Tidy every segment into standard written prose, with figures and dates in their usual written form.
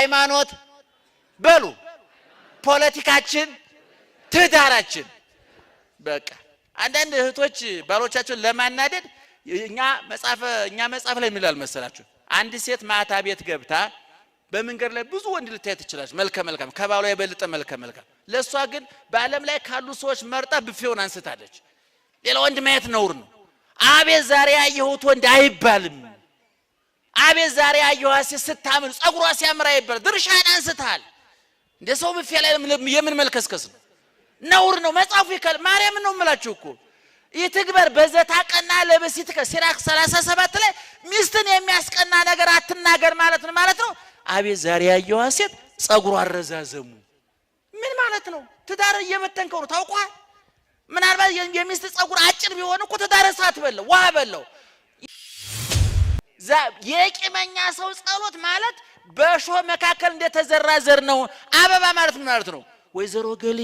ሃይማኖት በሉ ፖለቲካችን ትዳራችን በቃ አንዳንድ እህቶች ባሎቻቸውን ለማናደድ እኛ መጽሐፍ ላይ ምን ይላል መሰላችሁ አንድ ሴት ማታ ቤት ገብታ በመንገድ ላይ ብዙ ወንድ ልታይ ትችላለች መልካም ከባሏ የበለጠ መልካም ለሷ ግን በአለም ላይ ካሉ ሰዎች መርጣ ብፌውን አንስታለች ሌላ ወንድ ማየት ነውር ነው አቤት ዛሬ ያየሁት ወንድ አይባልም አቤት ዛሬ ያየኋት ስታምር ጸጉሯ ሲያምር አይባል ድርሻን አንስታል እንደ ሰው ብፌ ላይ የምን መልከስከስ ነው ነውር ነው መጽሐፉ ይከል ማርያም ነው የምላችሁ እኮ ይትግበር በዘታቀና ለበሲት ከሲራክ 37 ላይ ሚስትን የሚያስቀና ነገር አትናገር ማለት ነው አቤት ዛሬ ያየኋት ሴት ጸጉሯ አረዛዘሙ ምን ማለት ነው ትዳር እየበተንከው ነው ታውቋል ምናልባት የሚስት ጸጉር አጭር ቢሆን እኮ ትዳር ሰዓት በለው ዋ በለው የቂመኛ ሰው ጸሎት ማለት በሾህ መካከል እንደተዘራ ዘር ነው አበባ ማለት ነው ወይዘሮ ገሌ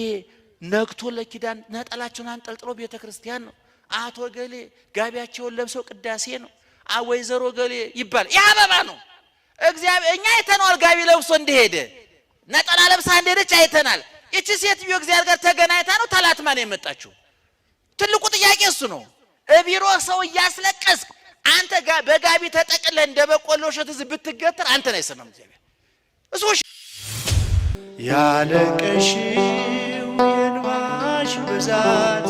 ነግቶ ለኪዳን ነጠላቸውን አንጠልጥሎ ቤተክርስቲያን ነው አቶ ገሌ ጋቢያቸውን ለብሰው ቅዳሴ ነው ወይዘሮ ገሌ ይባል ያ አበባ ነው እግዚአብሔር እኛ አይተናል ጋቢ ለብሶ እንደሄደ ነጠላ ለብሳ እንደሄደች አይተናል እቺ ሴትዮ እግዚአብሔር ጋር ተገናኝታ ነው ተላትማ ነው የመጣችው ትልቁ ጥያቄ እሱ ነው እቢሮ ሰው ያስለቀስ አንተ በጋቢ ተጠቅለ እንደበቆሎ ሸት ብትገተር አንተ ነው የሰማም እግዚአብሔር እሱ ያለቀሽው የንባሽ ብዛት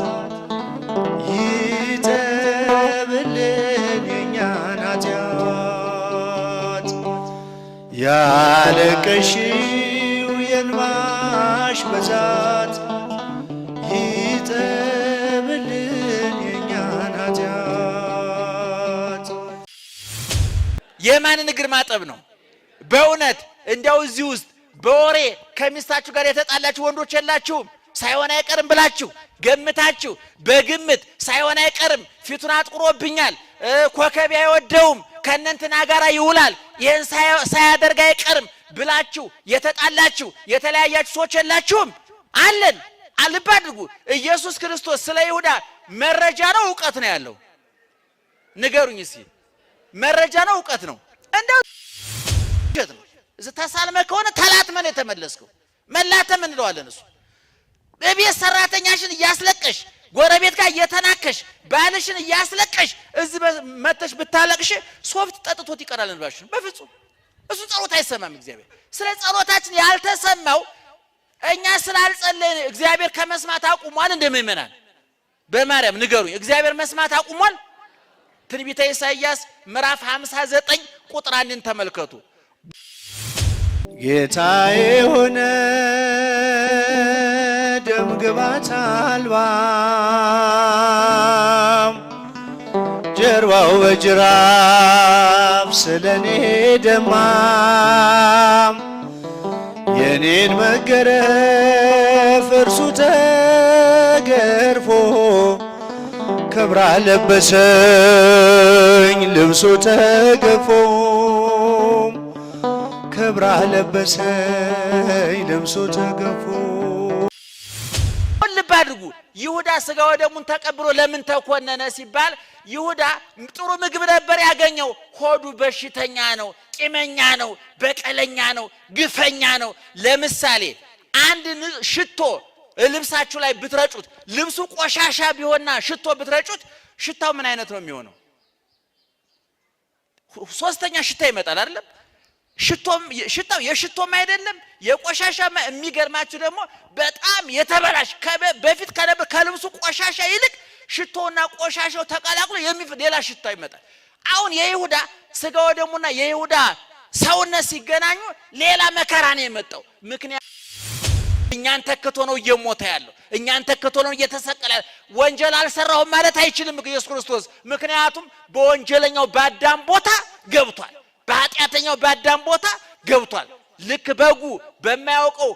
ይጠብልን የኛን ኃጢአት ያለቀሽው የንባሽ ብዛት ይጠብልን የኛን ኃጢአት የማንን እግር ማጠብ ነው በእውነት እንደው እዚህ ውስጥ በወሬ ከሚስታችሁ ጋር የተጣላችሁ ወንዶች የላችሁም ሳይሆን አይቀርም ብላችሁ ገምታችሁ በግምት ሳይሆን አይቀርም ፊቱን አጥቁሮብኛል ኮከብ አይወደውም ከነንትና ጋራ ይውላል ይሄን ሳያደርግ አይቀርም ብላችሁ የተጣላችሁ የተለያያችሁ ሰዎች የላችሁም አለን አልባ አድርጉ ኢየሱስ ክርስቶስ ስለ ይሁዳ መረጃ ነው ዕውቀት ነው ያለው ንገሩኝ እስኪ መረጃ ነው ዕውቀት ነው እንደው ነው ተሳልመ ከሆነ ተላትመን የተመለስከው መላተም እንለዋለን እሱ በቤት ሰራተኛሽን እያስለቀሽ ጎረቤት ጋር እየተናከሽ ባልሽን እያስለቀሽ እዚህ መተሽ ብታለቅሽ ሶፍት ጠጥቶት ይቀራል እንባሽ በፍጹም እሱ ጸሎት አይሰማም እግዚአብሔር ስለ ጸሎታችን ያልተሰማው እኛ ስላልጸለይን እግዚአብሔር ከመስማት አቁሟል እንደምእመናን በማርያም ንገሩኝ እግዚአብሔር መስማት አቁሟል ትንቢተ ኢሳይያስ ምዕራፍ 59 ቁጥር 1 ተመልከቱ ጌታዬ ሆነ ደም ግባት አልባ ጀርባው በጅራፍ ስለኔ ደማ የኔን መገረፍ እርሱ ተገርፎ ክብር ለበሰኝ ልብሱ ተገፎ ክብር ለበሰኝ ልብሱ ተገፎ ልብ አድርጉ ይሁዳ ስጋ ወደሙን ተቀብሎ ለምን ተኮነነ ሲባል ይሁዳ ጥሩ ምግብ ነበር ያገኘው ሆዱ በሽተኛ ነው ቂመኛ ነው በቀለኛ ነው ግፈኛ ነው ለምሳሌ አንድ ሽቶ ልብሳችሁ ላይ ብትረጩት ልብሱ ቆሻሻ ቢሆንና ሽቶ ብትረጩት ሽታው ምን አይነት ነው የሚሆነው ሶስተኛ ሽታ ይመጣል አይደል ሽታው የሽቶም አይደለም የቆሻሻ የሚገርማችሁ ደግሞ በጣም የተበላሽ በፊት ከነበር ከልብሱ ቆሻሻ ይልቅ ሽቶና ቆሻሻው ተቀላቅሎ ሌላ ሽታ ይመጣል አሁን የይሁዳ ስጋ ወደሙና የይሁዳ ሰውነት ሲገናኙ ሌላ መከራ ነው የመጣው ምክንያቱም እኛን ተከቶ ነው እየሞተ ያለው እኛን ተከቶ ነው እየተሰቀለ ወንጀል አልሰራሁም ማለት አይችልም ኢየሱስ ክርስቶስ ምክንያቱም በወንጀለኛው በአዳም ቦታ ገብቷል በኃጢአተኛው በአዳም ቦታ ገብቷል ልክ በጉ በማያውቀው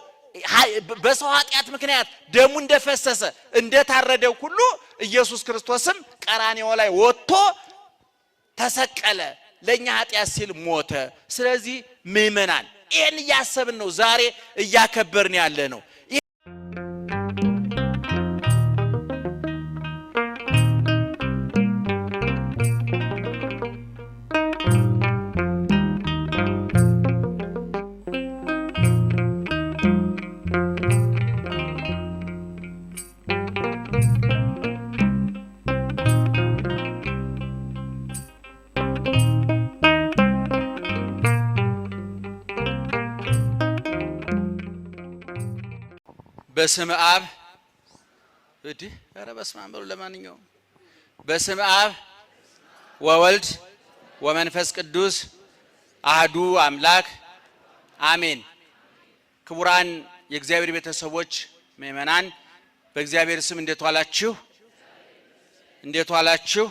በሰው ኃጢአት ምክንያት ደሙ እንደፈሰሰ እንደታረደው ሁሉ ኢየሱስ ክርስቶስም ቀራንዮ ላይ ወጥቶ ተሰቀለ ለኛ ኃጢአት ሲል ሞተ ስለዚህ ምእመናን ይሄን ያሰብን ነው ዛሬ እያከበርን ያለ ነው በስመ አብ ኧረ በስመ አብ በሉ። ለማንኛውም በስመ አብ ወወልድ ወመንፈስ ቅዱስ አህዱ አምላክ አሜን። ክቡራን የእግዚአብሔር ቤተሰቦች ምእመናን በእግዚአብሔር ስም እንዴት ዋላችሁ? እንዴት ዋላችሁ?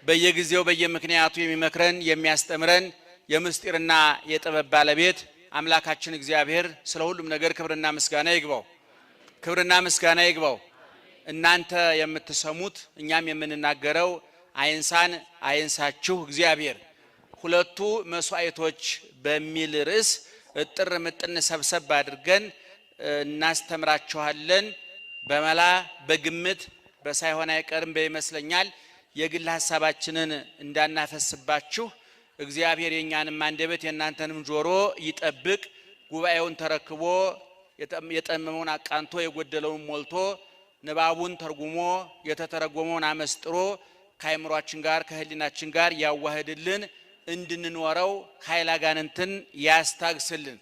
በየጊዜው በየምክንያቱ የሚመክረን የሚያስተምረን የምስጢርና የጥበብ ባለቤት አምላካችን እግዚአብሔር ስለ ሁሉም ነገር ክብርና ምስጋና ይግባው። ክብርና ምስጋና ይግባው። እናንተ የምትሰሙት እኛም የምንናገረው አይንሳን አይንሳችሁ እግዚአብሔር ሁለቱ መስዋዕቶች በሚል ርዕስ እጥር ምጥን ሰብሰብ አድርገን እናስተምራችኋለን። በመላ በግምት በሳይሆን አይቀርም በይመስለኛል የግል ሐሳባችንን እንዳናፈስባችሁ እግዚአብሔር የኛንም አንደበት የናንተንም ጆሮ ይጠብቅ። ጉባኤውን ተረክቦ የጠመመውን አቃንቶ የጎደለውን ሞልቶ ንባቡን ተርጉሞ የተተረጎመውን አመስጥሮ ከአእምሯችን ጋር ከህሊናችን ጋር ያዋህድልን። እንድንኖረው ኃይለ አጋንንትን ያስታግስልን።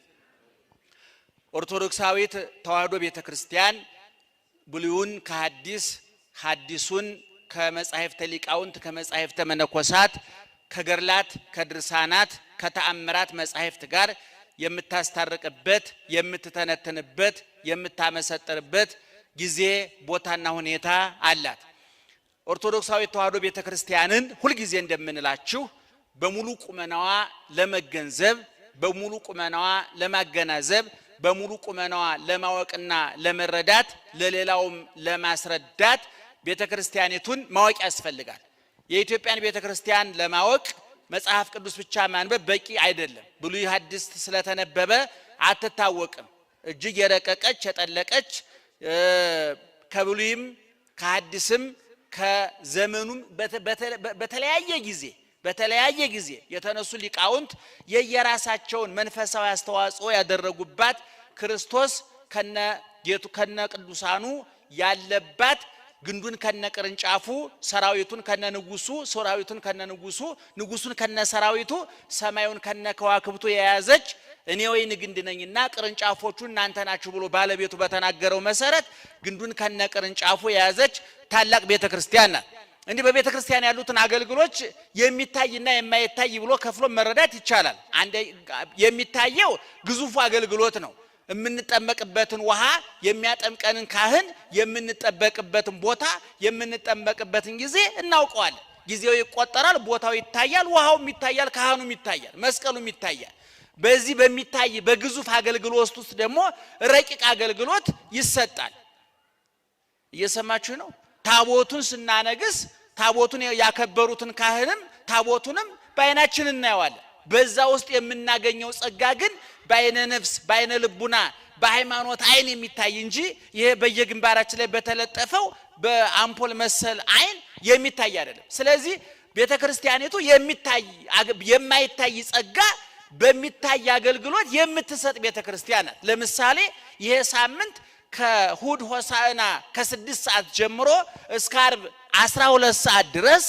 ኦርቶዶክሳዊት ተዋሕዶ ቤተክርስቲያን ብሉይን ከሐዲስ ሐዲሱን ከመጻሕፍተ ሊቃውንት ከመጻሕፍተ መነኮሳት ከገድላት ከድርሳናት ከተአምራት መጻሕፍት ጋር የምታስታርቅበት የምትተነትንበት የምታመሰጥርበት ጊዜ ቦታና ሁኔታ አላት። ኦርቶዶክሳዊት ተዋሕዶ ቤተክርስቲያንን ሁልጊዜ እንደምንላችሁ በሙሉ ቁመናዋ ለመገንዘብ በሙሉ ቁመናዋ ለማገናዘብ በሙሉ ቁመናዋ ለማወቅና ለመረዳት ለሌላውም ለማስረዳት ቤተክርስቲያኒቱን ማወቅ ያስፈልጋል። የኢትዮጵያን ቤተክርስቲያን ለማወቅ መጽሐፍ ቅዱስ ብቻ ማንበብ በቂ አይደለም። ብሉይ ሐዲስ ስለተነበበ አትታወቅም። እጅግ የረቀቀች የጠለቀች ከብሉይም ከሐዲስም ከዘመኑም በተለያየ ጊዜ የተነሱ ሊቃውንት የየራሳቸውን መንፈሳዊ አስተዋጽኦ ያደረጉባት ክርስቶስ ከነ ቅዱሳኑ ያለባት ግንዱን ከነ ቅርንጫፉ ሰራዊቱን ከነ ንጉሱ ሰራዊቱን ከነ ንጉሱ ንጉሱን ከነ ሰራዊቱ ሰማዩን ከነ ከዋክብቱ የያዘች እኔ ወይን ግንድ ነኝና ቅርንጫፎቹ እናንተ ናችሁ ብሎ ባለቤቱ በተናገረው መሰረት ግንዱን ከነ ቅርንጫፉ የያዘች ታላቅ ቤተክርስቲያን ናት። እንዲህ በቤተክርስቲያን ያሉትን አገልግሎች የሚታይና የማይታይ ብሎ ከፍሎ መረዳት ይቻላል። አንደ የሚታየው ግዙፉ አገልግሎት ነው። የምንጠመቅበትን ውሃ የሚያጠምቀንን ካህን የምንጠበቅበትን ቦታ የምንጠመቅበትን ጊዜ እናውቀዋለን። ጊዜው ይቆጠራል፣ ቦታው ይታያል፣ ውሃውም ይታያል፣ ካህኑም ይታያል፣ መስቀሉም ይታያል። በዚህ በሚታይ በግዙፍ አገልግሎት ውስጥ ደግሞ ረቂቅ አገልግሎት ይሰጣል። እየሰማችሁ ነው? ታቦቱን ስናነግስ ታቦቱን ያከበሩትን ካህንም ታቦቱንም በአይናችን እናየዋለን። በዛ ውስጥ የምናገኘው ጸጋ ግን በአይነ ነፍስ በአይነ ልቡና በሃይማኖት አይን የሚታይ እንጂ ይሄ በየግንባራችን ላይ በተለጠፈው በአምፖል መሰል አይን የሚታይ አይደለም። ስለዚህ ቤተክርስቲያኒቱ የማይታይ ጸጋ በሚታይ አገልግሎት የምትሰጥ ቤተክርስቲያን ናት። ለምሳሌ ይሄ ሳምንት ከእሑድ ሆሳዕና ከ6 ሰዓት ጀምሮ እስከ ዓርብ 12 ሰዓት ድረስ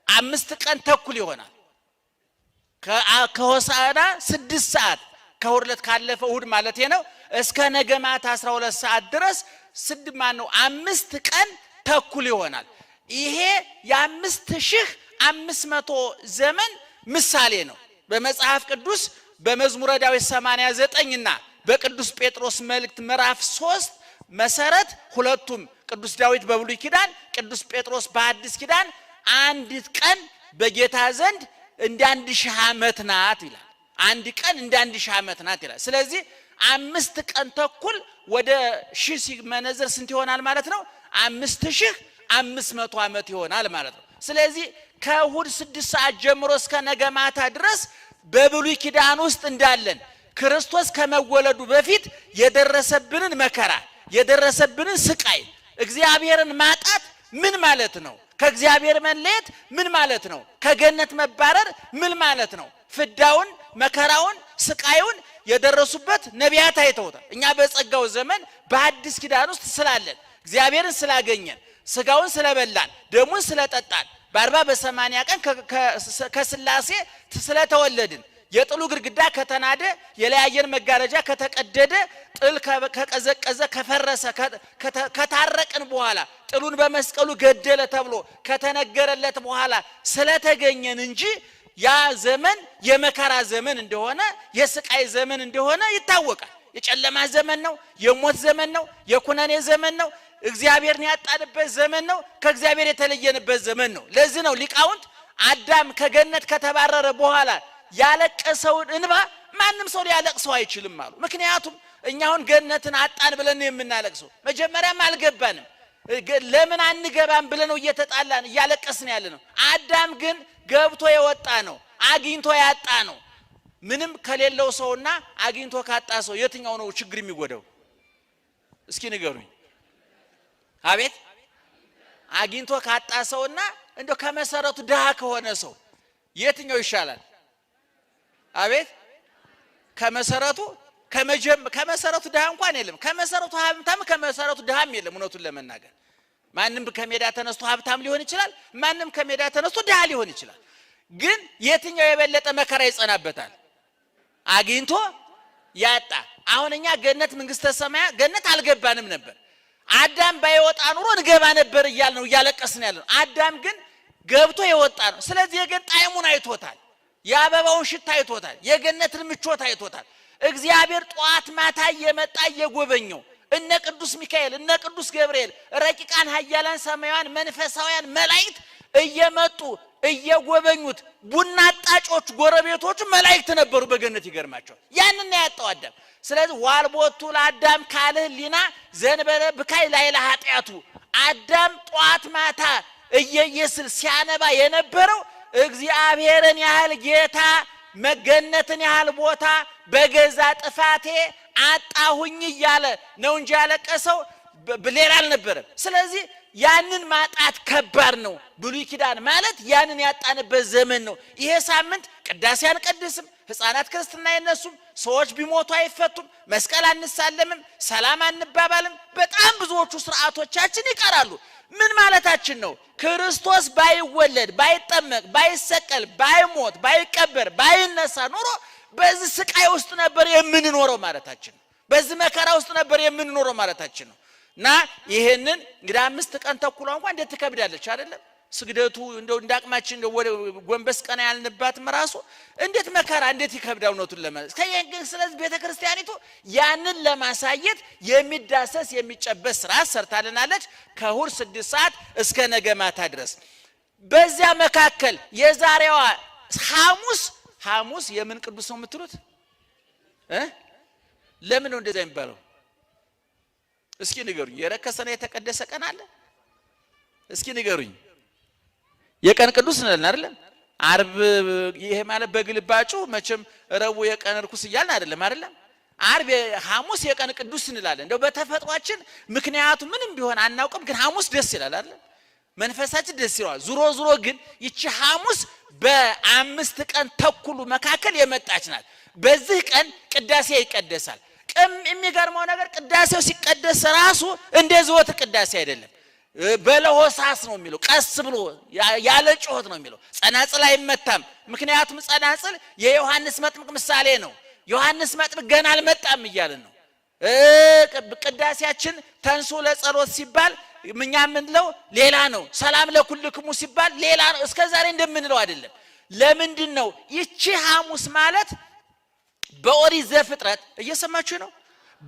5 ቀን ተኩል ይሆናል። ከሆሳዕና 6 ሰዓት ከእሑድ ዕለት ካለፈው እሑድ ማለት ነው እስከ ነገ ማታ 12 ሰዓት ድረስ 5 ቀን ተኩል ይሆናል። ይሄ የ5500 ዘመን ምሳሌ ነው። በመጽሐፍ ቅዱስ በመዝሙረ ዳዊት 89 እና በቅዱስ ጴጥሮስ መልእክት ምዕራፍ 3 መሰረት ሁለቱም ቅዱስ ዳዊት በብሉይ ኪዳን ቅዱስ ጴጥሮስ በአዲስ ኪዳን አንዲት ቀን በጌታ ዘንድ እንደ 1000 ዓመት ናት ይላል። አንድ ቀን እንደ 1000 ዓመት ናት ይላል። ስለዚህ 5 ቀን ተኩል ወደ 1000 ሲመነዘር ስንት ይሆናል ማለት ነው? 5500 ዓመት ይሆናል ማለት ነው። ስለዚህ ከእሑድ 6 ሰዓት ጀምሮ እስከ ነገ ማታ ድረስ በብሉይ ኪዳን ውስጥ እንዳለን ክርስቶስ ከመወለዱ በፊት የደረሰብንን መከራ የደረሰብንን ስቃይ እግዚአብሔርን ማጣት ምን ማለት ነው? ከእግዚአብሔር መለየት ምን ማለት ነው? ከገነት መባረር ምን ማለት ነው? ፍዳውን መከራውን ስቃዩን የደረሱበት ነቢያት አይተውታል። እኛ በጸጋው ዘመን በአዲስ ኪዳን ውስጥ ስላለን እግዚአብሔርን ስላገኘን ስጋውን ስለበላን ደሙን ስለጠጣን በ40 በ80 ቀን ከስላሴ ስለተወለድን የጥሉ ግድግዳ ከተናደ የለያየን መጋረጃ ከተቀደደ ጥል ከቀዘቀዘ ከፈረሰ ከታረቅን በኋላ ጥሉን በመስቀሉ ገደለ ተብሎ ከተነገረለት በኋላ ስለተገኘን እንጂ ያ ዘመን የመከራ ዘመን እንደሆነ የስቃይ ዘመን እንደሆነ ይታወቃል። የጨለማ ዘመን ነው፣ የሞት ዘመን ነው፣ የኩነኔ ዘመን ነው፣ እግዚአብሔርን ያጣንበት ዘመን ነው፣ ከእግዚአብሔር የተለየንበት ዘመን ነው። ለዚህ ነው ሊቃውንት አዳም ከገነት ከተባረረ በኋላ ያለቀሰውን እንባ ማንም ሰው ሊያለቅሰው አይችልም አሉ። ምክንያቱም እኛ አሁን ገነትን አጣን ብለን ነው የምናለቅሰው። መጀመሪያም አልገባንም። ለምን አንገባም ብለን ነው እየተጣላን እያለቀስን ያለ ነው። አዳም ግን ገብቶ የወጣ ነው፣ አግኝቶ ያጣ ነው። ምንም ከሌለው ሰውና አግኝቶ ካጣ ሰው የትኛው ነው ችግር የሚጎዳው? እስኪ ንገሩኝ። አቤት አግኝቶ ካጣ ሰውና እንደው ከመሰረቱ ድሃ ከሆነ ሰው የትኛው ይሻላል? አቤት ከመሰረቱ ድሃ እንኳን የለም። ከመሰረቱ ሀብታም ከመሰረቱ ድሃም የለም። እውነቱን ለመናገር ማንም ከሜዳ ተነስቶ ሀብታም ሊሆን ይችላል፣ ማንም ከሜዳ ተነስቶ ድሃ ሊሆን ይችላል። ግን የትኛው የበለጠ መከራ ይጸናበታል? አግኝቶ ያጣ። አሁን እኛ ገነት መንግስተ ሰማያት ገነት አልገባንም ነበር። አዳም ባይወጣ ኑሮ እንገባ ነበር እያልን ነው እያለቀስን ያለ ነው። አዳም ግን ገብቶ የወጣ ነው። ስለዚህ የገነት ጣዕሙን አይቶታል፣ የአበባውን ሽታ አይቶታል፣ የገነትን ምቾት አይቶታል። እግዚአብሔር ጧት ማታ እየመጣ እየጎበኘው እነ ቅዱስ ሚካኤል እነ ቅዱስ ገብርኤል ረቂቃን ኃያላን ሰማያውያን መንፈሳውያን መላእክት እየመጡ እየጎበኙት ቡና ጣጮች ጎረቤቶቹ መላእክት ነበሩ በገነት። ይገርማቸዋል። ያንን ያጣው አዳም። ስለዚህ ዋልቦቱ ለአዳም ካልህሊና ዘንበለ ብካይ ላይለ ኃጢአቱ አዳም ጧት ማታ እየየስል ሲያነባ የነበረው እግዚአብሔርን ያህል ጌታ መገነትን ያህል ቦታ በገዛ ጥፋቴ አጣሁኝ እያለ ነው እንጂ ያለቀሰው ሌላ አልነበረም። ስለዚህ ያንን ማጣት ከባድ ነው። ብሉይ ኪዳን ማለት ያንን ያጣንበት ዘመን ነው። ይሄ ሳምንት ቅዳሴ አንቀድስም፣ ሕፃናት ክርስትና አይነሱም፣ ሰዎች ቢሞቱ አይፈቱም፣ መስቀል አንሳለምም፣ ሰላም አንባባልም። በጣም ብዙዎቹ ስርዓቶቻችን ይቀራሉ። ምን ማለታችን ነው? ክርስቶስ ባይወለድ ባይጠመቅ ባይሰቀል ባይሞት ባይቀበር ባይነሳ ኖሮ በዚህ ስቃይ ውስጥ ነበር የምንኖረው ማለታችን ነው። በዚህ መከራ ውስጥ ነበር የምንኖረው ማለታችን ነው። እና ይሄንን እንግዲህ 5 ቀን ተኩሏ እንኳን እንዴት ትከብዳለች አይደለም? ስግደቱ እንደው እንዳቅማችን እንደው ጎንበስ ቀና ያልንባትም ራሱ እንዴት መከራ እንዴት ይከብዳው ነውቱን ለማለት ከየግን። ስለዚህ ቤተክርስቲያኒቱ ያንን ለማሳየት የሚዳሰስ የሚጨበስ ስራ ሰርታልናለች ከእሑድ 6 ሰዓት እስከ ነገ ማታ ድረስ። በዚያ መካከል የዛሬዋ ሐሙስ የምን ቅዱስ ነው የምትሉት? ለምን ነው እንደዛ የሚባለው? እስኪ ንገሩኝ። የረከሰና የተቀደሰ ቀን አለ? እስኪ ንገሩኝ። የቀን ቅዱስ ነን አይደለም? አርብ ይሄ ማለት በግልባጩ መቼም ረቡዕ የቀን ርኩስ እያልን አይደለም አይደለም? አርብ ሐሙስ የቀን ቅዱስ እንላለን። እንደው በተፈጥሯችን ምክንያቱ ምንም ቢሆን አናውቅም፣ ግን ሐሙስ ደስ ይላል አይደለም? መንፈሳችን ደስ ይላል። ዙሮ ግን ይቺ ሐሙስ በ5 ቀን ተኩሉ መካከል የመጣች ናት። በዚህ ቀን ቅዳሴ ይቀደሳል። የሚገርመው ነገር ቅዳሴው ሲቀደስ ራሱ እንደዚህ ወት ቅዳሴ አይደለም። በለሆሳስ ነው የሚለው፣ ቀስ ብሎ ያለ ጩኸት ነው የሚለው። ጸናጽል አይመታም። ምክንያቱም ጸናጽል የዮሐንስ መጥምቅ ምሳሌ ነው። ዮሐንስ መጥምቅ ገና አልመጣም እያልን ነው። ቅዳሴያችን ተንሱ ለጸሎት ሲባል እኛ የምንለው ሌላ ነው። ሰላም ለኩልክሙ ሲባል ሌላ ነው። እስከዛሬ እንደምንለው አይደለም። ለምንድን ነው ይቺ ሐሙስ ማለት? በኦሪት ዘፍጥረት እየሰማችሁ ነው።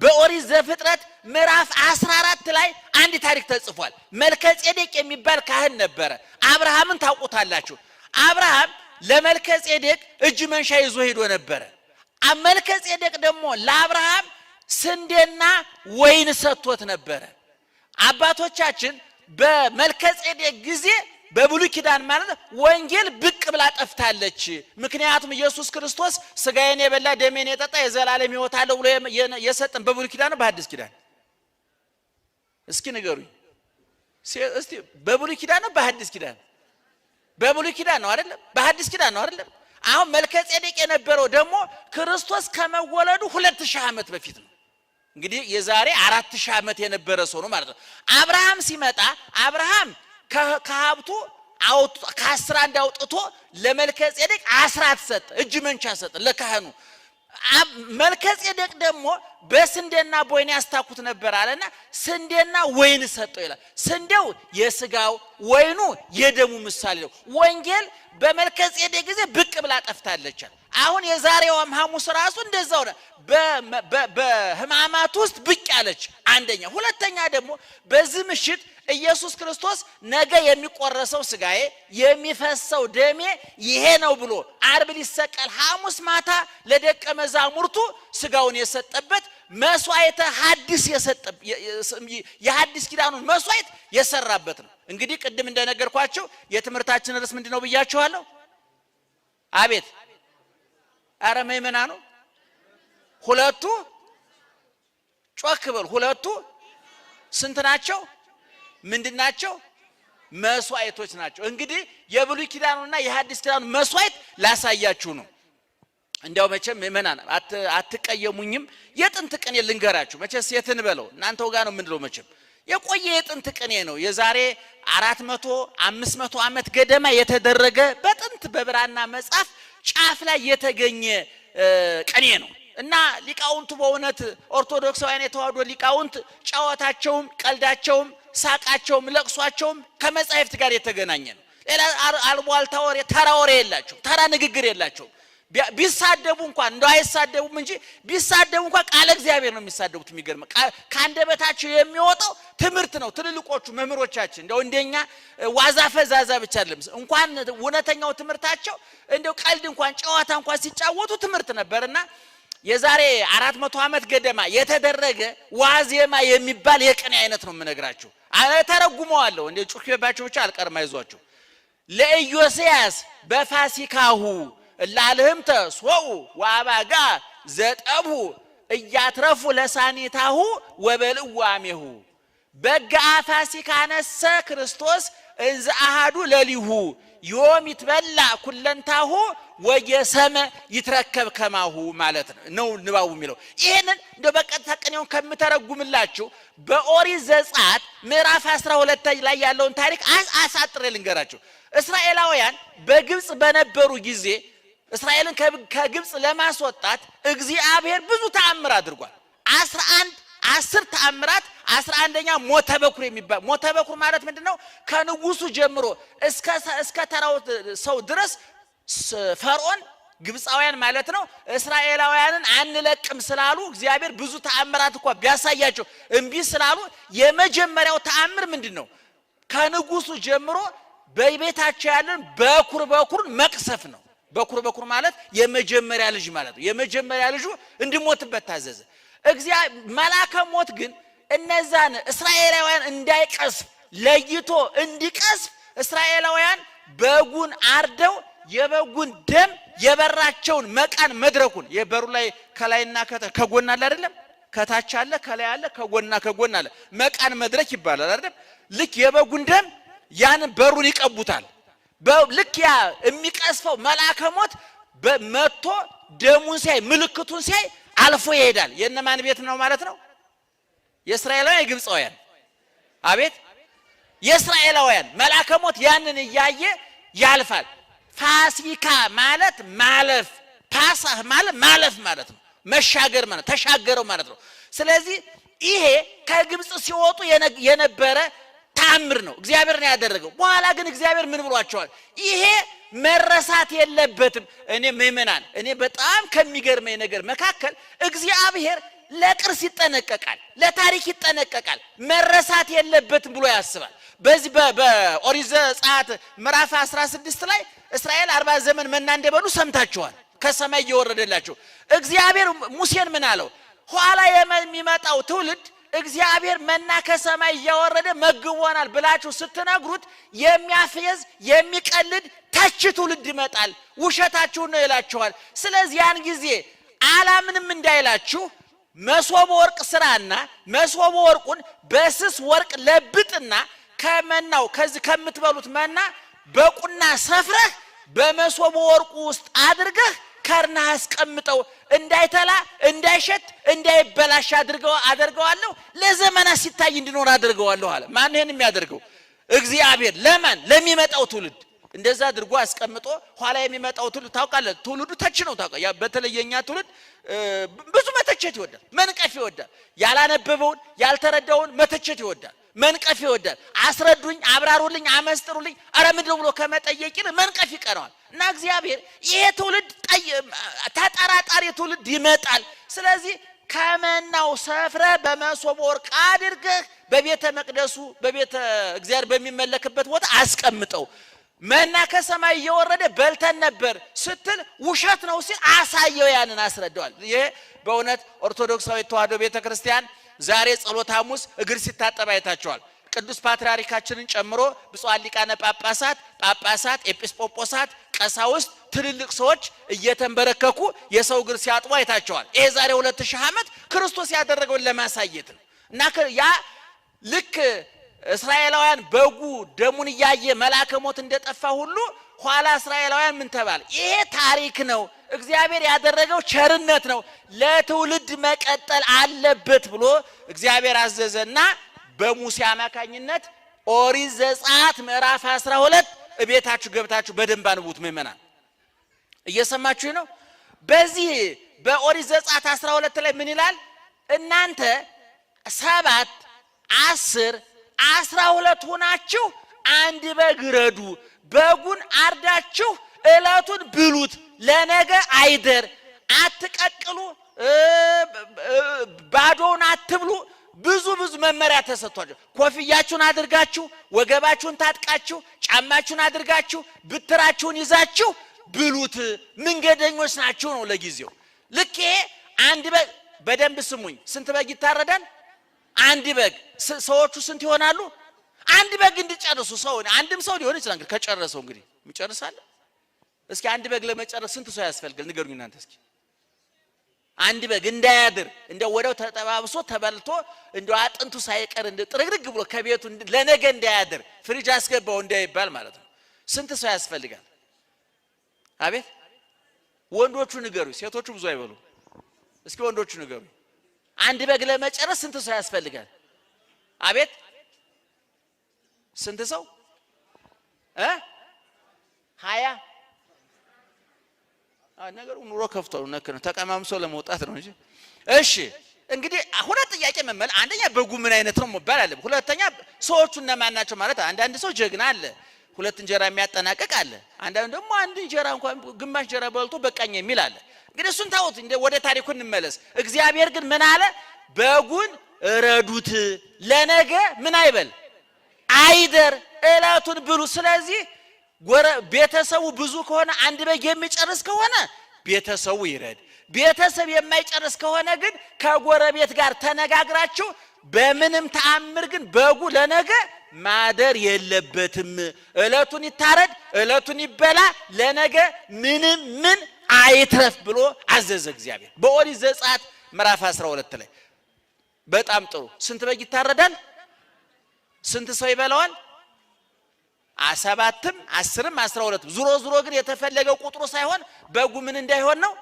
በኦሪት ዘፍጥረት ምዕራፍ 14 ላይ አንድ ታሪክ ተጽፏል። መልከጼዴቅ የሚባል ካህን ነበረ። አብርሃምን ታውቁታላችሁ። አብርሃም ለመልከጼዴቅ እጅ መንሻ ይዞ ሄዶ ነበረ። መልከጼዴቅ ደግሞ ለአብርሃም ስንዴና ወይን ሰጥቶት ነበረ። አባቶቻችን በመልከጼዴቅ ጊዜ በብሉይ ኪዳን ማለት ወንጌል ብቅ ብላ ጠፍታለች። ምክንያቱም ኢየሱስ ክርስቶስ ስጋዬን የበላ ደሜን የጠጣ የዘላለም ሕይወት አለው ብሎ የሰጠን በብሉይ ኪዳን ነው በሐዲስ ኪዳን? እስኪ ንገሩኝ እስቲ። በብሉይ ኪዳን ነው በሐዲስ ኪዳን? በብሉይ ኪዳን ነው አይደለም? በሐዲስ ኪዳን ነው አይደለም? አሁን መልከጼዴቅ የነበረው ደግሞ ክርስቶስ ከመወለዱ 2000 ዓመት በፊት ነው። እንግዲህ የዛሬ 4000 ዓመት የነበረ ሰው ነው ማለት ነው። አብርሃም ሲመጣ አብርሃም ከሀብቱ ከአስር አንድ አውጥቶ ለመልከጼዴቅ አስራት ሰጠ፣ እጅ መንቻ ሰጠ ለካህኑ። መልከጼዴቅ ደግሞ በስንዴና በወይን ያስታኩት ነበር አለና ስንዴና ወይን ሰጠው ይላል። ስንዴው የስጋው ወይኑ የደሙ ምሳሌ ነው። ወንጌል በመልከጼዴቅ ጊዜ ብቅ ብላ ጠፍታለች። አሁን የዛሬዋም ሐሙስ ራሱ እንደዛው ነው። በሕማማት ውስጥ ብቅ ያለች አንደኛ። ሁለተኛ ደግሞ በዚህ ምሽት ኢየሱስ ክርስቶስ ነገ የሚቆረሰው ስጋዬ የሚፈሰው ደሜ ይሄ ነው ብሎ ዓርብ ሊሰቀል ሐሙስ ማታ ለደቀ መዛሙርቱ ስጋውን የሰጠበት መስዋዕተ ሐዲስ የሐዲስ ኪዳኑን መስዋዕት የሰራበት ነው። እንግዲህ ቅድም እንደነገርኳችሁ የትምህርታችን ርዕስ ምንድነው ብያችኋለሁ? አቤት አረ ምእመናኑ ሁለቱ ጮክ በሉ። ሁለቱ ስንት ናቸው? ምንድናቸው? መስዋዕቶች ናቸው። እንግዲህ የብሉይ ኪዳኑና የሐዲስ ኪዳኑ መስዋዕት ላሳያችሁ ነው። እንዲያው መቼም ምእመናን አትቀየሙኝም። የጥንት ቅኔ ልንገራችሁ። መቼስ የትን በለው እናንተው ጋር ነው የምንለው። መቼም የቆየ የጥንት ቅኔ ነው። የዛሬ 400 500 ዓመት ገደማ የተደረገ በጥንት በብራና መጽሐፍ ጫፍ ላይ የተገኘ ቅኔ ነው እና ሊቃውንቱ በእውነት ኦርቶዶክሳውያን የተዋህዶ ሊቃውንት ጨዋታቸውም ቀልዳቸውም ሳቃቸውም ለቅሷቸውም ከመጻሕፍት ጋር የተገናኘ ነው። ሌላ አልቧልታ ወሬ ተራ ወሬ የላቸው፣ ተራ ንግግር የላቸው። ቢሳደቡ እንኳን እንደው አይሳደቡም እንጂ ቢሳደቡ እንኳን ቃለ እግዚአብሔር ነው የሚሳደቡት። የሚገርም ካንደበታቸው የሚወጣው ትምህርት ነው። ትልልቆቹ መምህሮቻችን እንደው እንደኛ ዋዛ ፈዛዛ ብቻ አይደለም፣ እንኳን እውነተኛው ትምህርታቸው እንደው ቀልድ እንኳን ጨዋታ እንኳን ሲጫወቱ ትምህርት ነበርና የዛሬ 400 ዓመት ገደማ የተደረገ ዋዜማ የሚባል የቅኔ አይነት ነው የምነግራችሁ። ተረጉመዋለሁ እንደ ጩኸባቸው ብቻ አልቀርም፣ አይዟችሁ። ለኢዮስያስ በፋሲካሁ ላልህምተ ሶኡ ወአባጋ ዘጠቡ እያትረፉ ለሳኒታሁ ወበልዋሜሁ በጋ ፋሲካ ነሰ ክርስቶስ እንዘ አሃዱ ለሊሁ ዮም ይትበላ ኩለንታሁ ወየሰመ ይትረከብ ከማሁ ማለት ነው ንባቡ የሚለው። ይሄንን እንደ በቀጥታ ቅኔውን ከምተረጉምላችሁ በኦሪት ዘጸአት ምዕራፍ 12 ላይ ያለውን ታሪክ አሳጥሬ ልንገራችሁ። እስራኤላውያን በግብጽ በነበሩ ጊዜ እስራኤልን ከግብጽ ለማስወጣት እግዚአብሔር ብዙ ተአምር አድርጓል። 10 ተአምራት 11ኛ ሞተ በኩር የሚባል። ሞተ በኩር ማለት ምንድነው? ከንጉሱ ጀምሮ እስከ ተራው ሰው ድረስ ፈርዖን ግብጻውያን ማለት ነው እስራኤላውያንን አንለቅም ስላሉ እግዚአብሔር ብዙ ተአምራት እንኳን ቢያሳያቸው እምቢ ስላሉ የመጀመሪያው ተአምር ምንድነው? ከንጉሱ ጀምሮ በቤታቸው ያለን በኩርን መቅሰፍ ነው። በኩር ማለት የመጀመሪያ ልጅ ማለት ነው። የመጀመሪያ ልጁ እንዲሞትበት ታዘዘ። እግዚአብሔር መልአከ ሞት ግን እነዛን እስራኤላውያን እንዳይቀስፍ ለይቶ እንዲቀስፍ እስራኤላውያን በጉን አርደው የበጉን ደም የበራቸውን መቃን መድረኩን የበሩ ላይ ከላይና ከጎን አለ አይደለም፣ ከታች አለ ከላይ አለ ከጎን አለ መቃን መድረክ ይባላል አይደለም። ልክ የበጉን ደም ያን በሩን ይቀቡታል። ልክ ያ የሚቀስፈው መልአከ ሞት መጥቶ ደሙን ሲያይ ምልክቱን ሲያይ አልፎ ይሄዳል። የነማን ቤት ነው ማለት ነው? የእስራኤላውያን የግብጻውያን? አቤት የእስራኤላውያን መልአከ ሞት ያንን እያየ ያልፋል። ፋሲካ ማለት ማለፍ፣ ፓሳህ ማለት ማለፍ ማለት ነው። መሻገር ማለት ተሻገረው ማለት ነው። ስለዚህ ይሄ ከግብጽ ሲወጡ የነበረ ተአምር ነው፣ እግዚአብሔር ነው ያደረገው። በኋላ ግን እግዚአብሔር ምን ብሏቸዋል? ይሄ መረሳት የለበትም። እኔ ምእመናን በጣም ከሚገርመኝ ነገር መካከል እግዚአብሔር ለቅርስ ይጠነቀቃል፣ ለታሪክ ይጠነቀቃል። መረሳት የለበትም ብሎ ያስባል። በዚህ በኦሪት ዘጸአት ምዕራፍ 16 ላይ እስራኤል 40 ዘመን መና እንደበሉ ሰምታችኋል። ከሰማይ እየወረደላቸው እግዚአብሔር ሙሴን ምን አለው? ኋላ የሚመጣው ትውልድ እግዚአብሔር መና ከሰማይ እያወረደ መግቦናል ብላችሁ ስትነግሩት የሚያፈዝ የሚቀልድ ተች ትውልድ ይመጣል፣ ውሸታችሁን ነው ይላችኋል። ስለዚህ ያን ጊዜ አላምንም እንዳይላችሁ መሶበ ወርቅ ስራና መሶበ ወርቁን በስስ ወርቅ ለብጥና ከመናው ከዚህ ከምትበሉት መና በቁና ሰፍረህ በመሶበ ወርቁ ውስጥ አድርገህ ከርና አስቀምጠው፣ እንዳይተላ እንዳይሸት እንዳይበላሽ አድርገዋለሁ፣ ለዘመናት ሲታይ እንዲኖር አድርገዋለሁ አለ። ማን ይሄን የሚያደርገው? እግዚአብሔር ለማን ለሚመጣው ትውልድ እንደዛ አድርጎ አስቀምጦ ኋላ የሚመጣው ትውልድ ታውቃለህ ትውልዱ ተች ነው ታውቃለህ ያ በተለየኛ ትውልድ ብዙ መተቸት ይወዳል መንቀፍ ይወዳል ያላነበበውን ያልተረዳውን መተቸት ይወዳል መንቀፍ ይወዳል አስረዱኝ አብራሩልኝ አመስጥሩልኝ አረ ምንድነው ብሎ ከመጠየቅ መንቀፍ ይቀርዋል እና እግዚአብሔር ይሄ ትውልድ ተጠራጣሪ ትውልድ ይመጣል ስለዚህ ከመናው ሰፍረ በመሶበ ወርቅ አድርገህ በቤተ መቅደሱ በቤተ እግዚአብሔር በሚመለክበት ቦታ አስቀምጠው መና ከሰማይ እየወረደ በልተን ነበር ስትል ውሸት ነው ሲል አሳየው ያንን አስረዳዋል ይሄ በእውነት ኦርቶዶክሳዊ ተዋሕዶ ቤተክርስቲያን ዛሬ ጸሎተ ሐሙስ እግር ሲታጠብ አይታቸዋል ቅዱስ ፓትርያርካችንን ጨምሮ ብፁዓን ሊቃነ ጳጳሳት ኤጲስቆጶሳት ቀሳውስት ትልልቅ ሰዎች እየተንበረከኩ የሰው እግር ሲያጥቡ አይታቸዋል ይሄ ዛሬ 2000 ዓመት ክርስቶስ ያደረገውን ለማሳየት ነው እና ያ ልክ እስራኤላውያን በጉ ደሙን ያየ መልአከ ሞት እንደጠፋ ሁሉ ኋላ እስራኤላውያን ምን ተባለ ይሄ ታሪክ ነው እግዚአብሔር ያደረገው ቸርነት ነው ለትውልድ መቀጠል አለበት ብሎ እግዚአብሔር አዘዘና በሙሴ አማካኝነት ኦሪት ዘጸአት ምዕራፍ 12 እቤታችሁ ገብታችሁ በደንብ አንቡት ምእመናን እየሰማችሁ ነው በዚህ በኦሪት ዘጸአት 12 ላይ ምን ይላል እናንተ 7 10 12 ሆናችሁ አንድ በግ ረዱ በጉን አርዳችሁ እለቱን ብሉት ለነገ አይደር አትቀቅሉ ባዶውን አትብሉ ብዙ መመሪያ ተሰጥቷል ኮፍያችሁን አድርጋችሁ ወገባችሁን ታጥቃችሁ ጫማችሁን አድርጋችሁ ብትራችሁን ይዛችሁ ብሉት መንገደኞች ናችሁ ነው ለጊዜው ልክ አንድ በግ በደንብ ስሙኝ ስንት በግ ይታረዳል አንድ በግ ሰዎቹ ስንት ይሆናሉ አንድ በግ እንዲጨርሱ ሰው አንድም ሰው ሊሆን ይችላል ከጨረሰው እንግዲህ ይጨርሳል እስኪ አንድ በግ ለመጨረስ ስንት ሰው ያስፈልጋል ንገሩኝ እናንተ እስኪ አንድ በግ እንዳያድር እንደው ወደው ተጠባብሶ ተበልቶ እንደው አጥንቱ ሳይቀር እንደ ጥርግርግ ብሎ ከቤቱ ለነገ እንዳያድር ፍሪጅ አስገባው እንዳይባል ማለት ነው ስንት ሰው ያስፈልጋል አቤት ወንዶቹ ንገሩ ሴቶቹ ብዙ አይበሉ እስኪ ወንዶቹ ንገሩ አንድ በግ ለመጨረስ ስንት ሰው ያስፈልጋል አቤት ስንት ሰው 20 ነገሩ ኑሮ ከፍቷል ነው ተቀማምሶ ለመውጣት ነው እንጂ እሺ እንግዲህ ሁለት ጥያቄ መመል አንደኛ በጉ ምን አይነት ነው መባል አለ ሁለተኛ ሰዎቹ እነማን ናቸው ማለት አንዳንድ ሰው ጀግና አለ ሁለት እንጀራ የሚያጠናቀቅ አለ አንዳንዱ ደግሞ አንድ እንጀራ እንኳን ግማሽ እንጀራ በልቶ በቃኝ የሚል አለ እንግዲህ እሱን ታውት ወደ ታሪኩ እንመለስ እግዚአብሔር ግን ምን አለ በጉን ረዱት ለነገ ምን አይበል አይደር እለቱን ብሉ ስለዚህ ቤተሰቡ ብዙ ከሆነ አንድ በግ የሚጨርስ ከሆነ ቤተሰቡ ይረድ ቤተሰብ የማይጨርስ ከሆነ ግን ከጎረቤት ጋር ተነጋግራችሁ በምንም ተአምር ግን በጉ ለነገ ማደር የለበትም እለቱን ይታረድ እለቱን ይበላ ለነገ ምንም ምን አይትረፍ ብሎ አዘዘ እግዚአብሔር በኦሪት ዘጸአት ምዕራፍ 12 ላይ በጣም ጥሩ ስንት በግ ይታረዳል ስንት ሰው ይበላዋል 7ም 10ም 12 ዙሮ ግን የተፈለገው ቁጥሩ ሳይሆን በጉ ምን እንዳይሆን ነው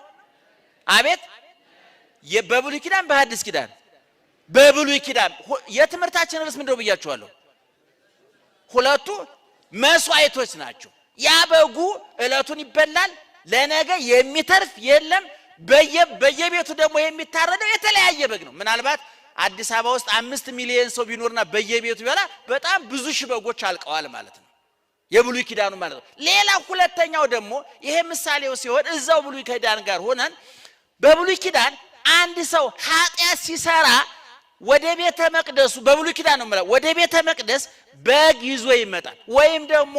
አቤት በብሉይ ኪዳን በሐዲስ ኪዳን በብሉይ ኪዳን የትምህርታችን ርዕስ ምንድነው ብያችኋለሁ ሁለቱ መስዋዕቶች ናቸው ያ በጉ እለቱን ይበላል ለነገ የሚተርፍ የለም በየቤቱ ደግሞ የሚታረደው የተለያየ በግ ነው ምናልባት አዲስ አበባ ውስጥ 5 ሚሊዮን ሰው ቢኖርና በየቤቱ ይበላ በጣም ብዙ ሺህ በጎች አልቀዋል ማለት ነው የብሉይ ኪዳኑ ማለት ነው ሌላ ሁለተኛው ደግሞ ይሄ ምሳሌው ሲሆን እዛው ብሉይ ኪዳን ጋር ሆነን በብሉይ ኪዳን አንድ ሰው ኃጢአት ሲሰራ ወደ ቤተ መቅደሱ በብሉይ ኪዳን ነው ማለት ወደ ቤተ መቅደስ በግ ይዞ ይመጣል ወይም ደግሞ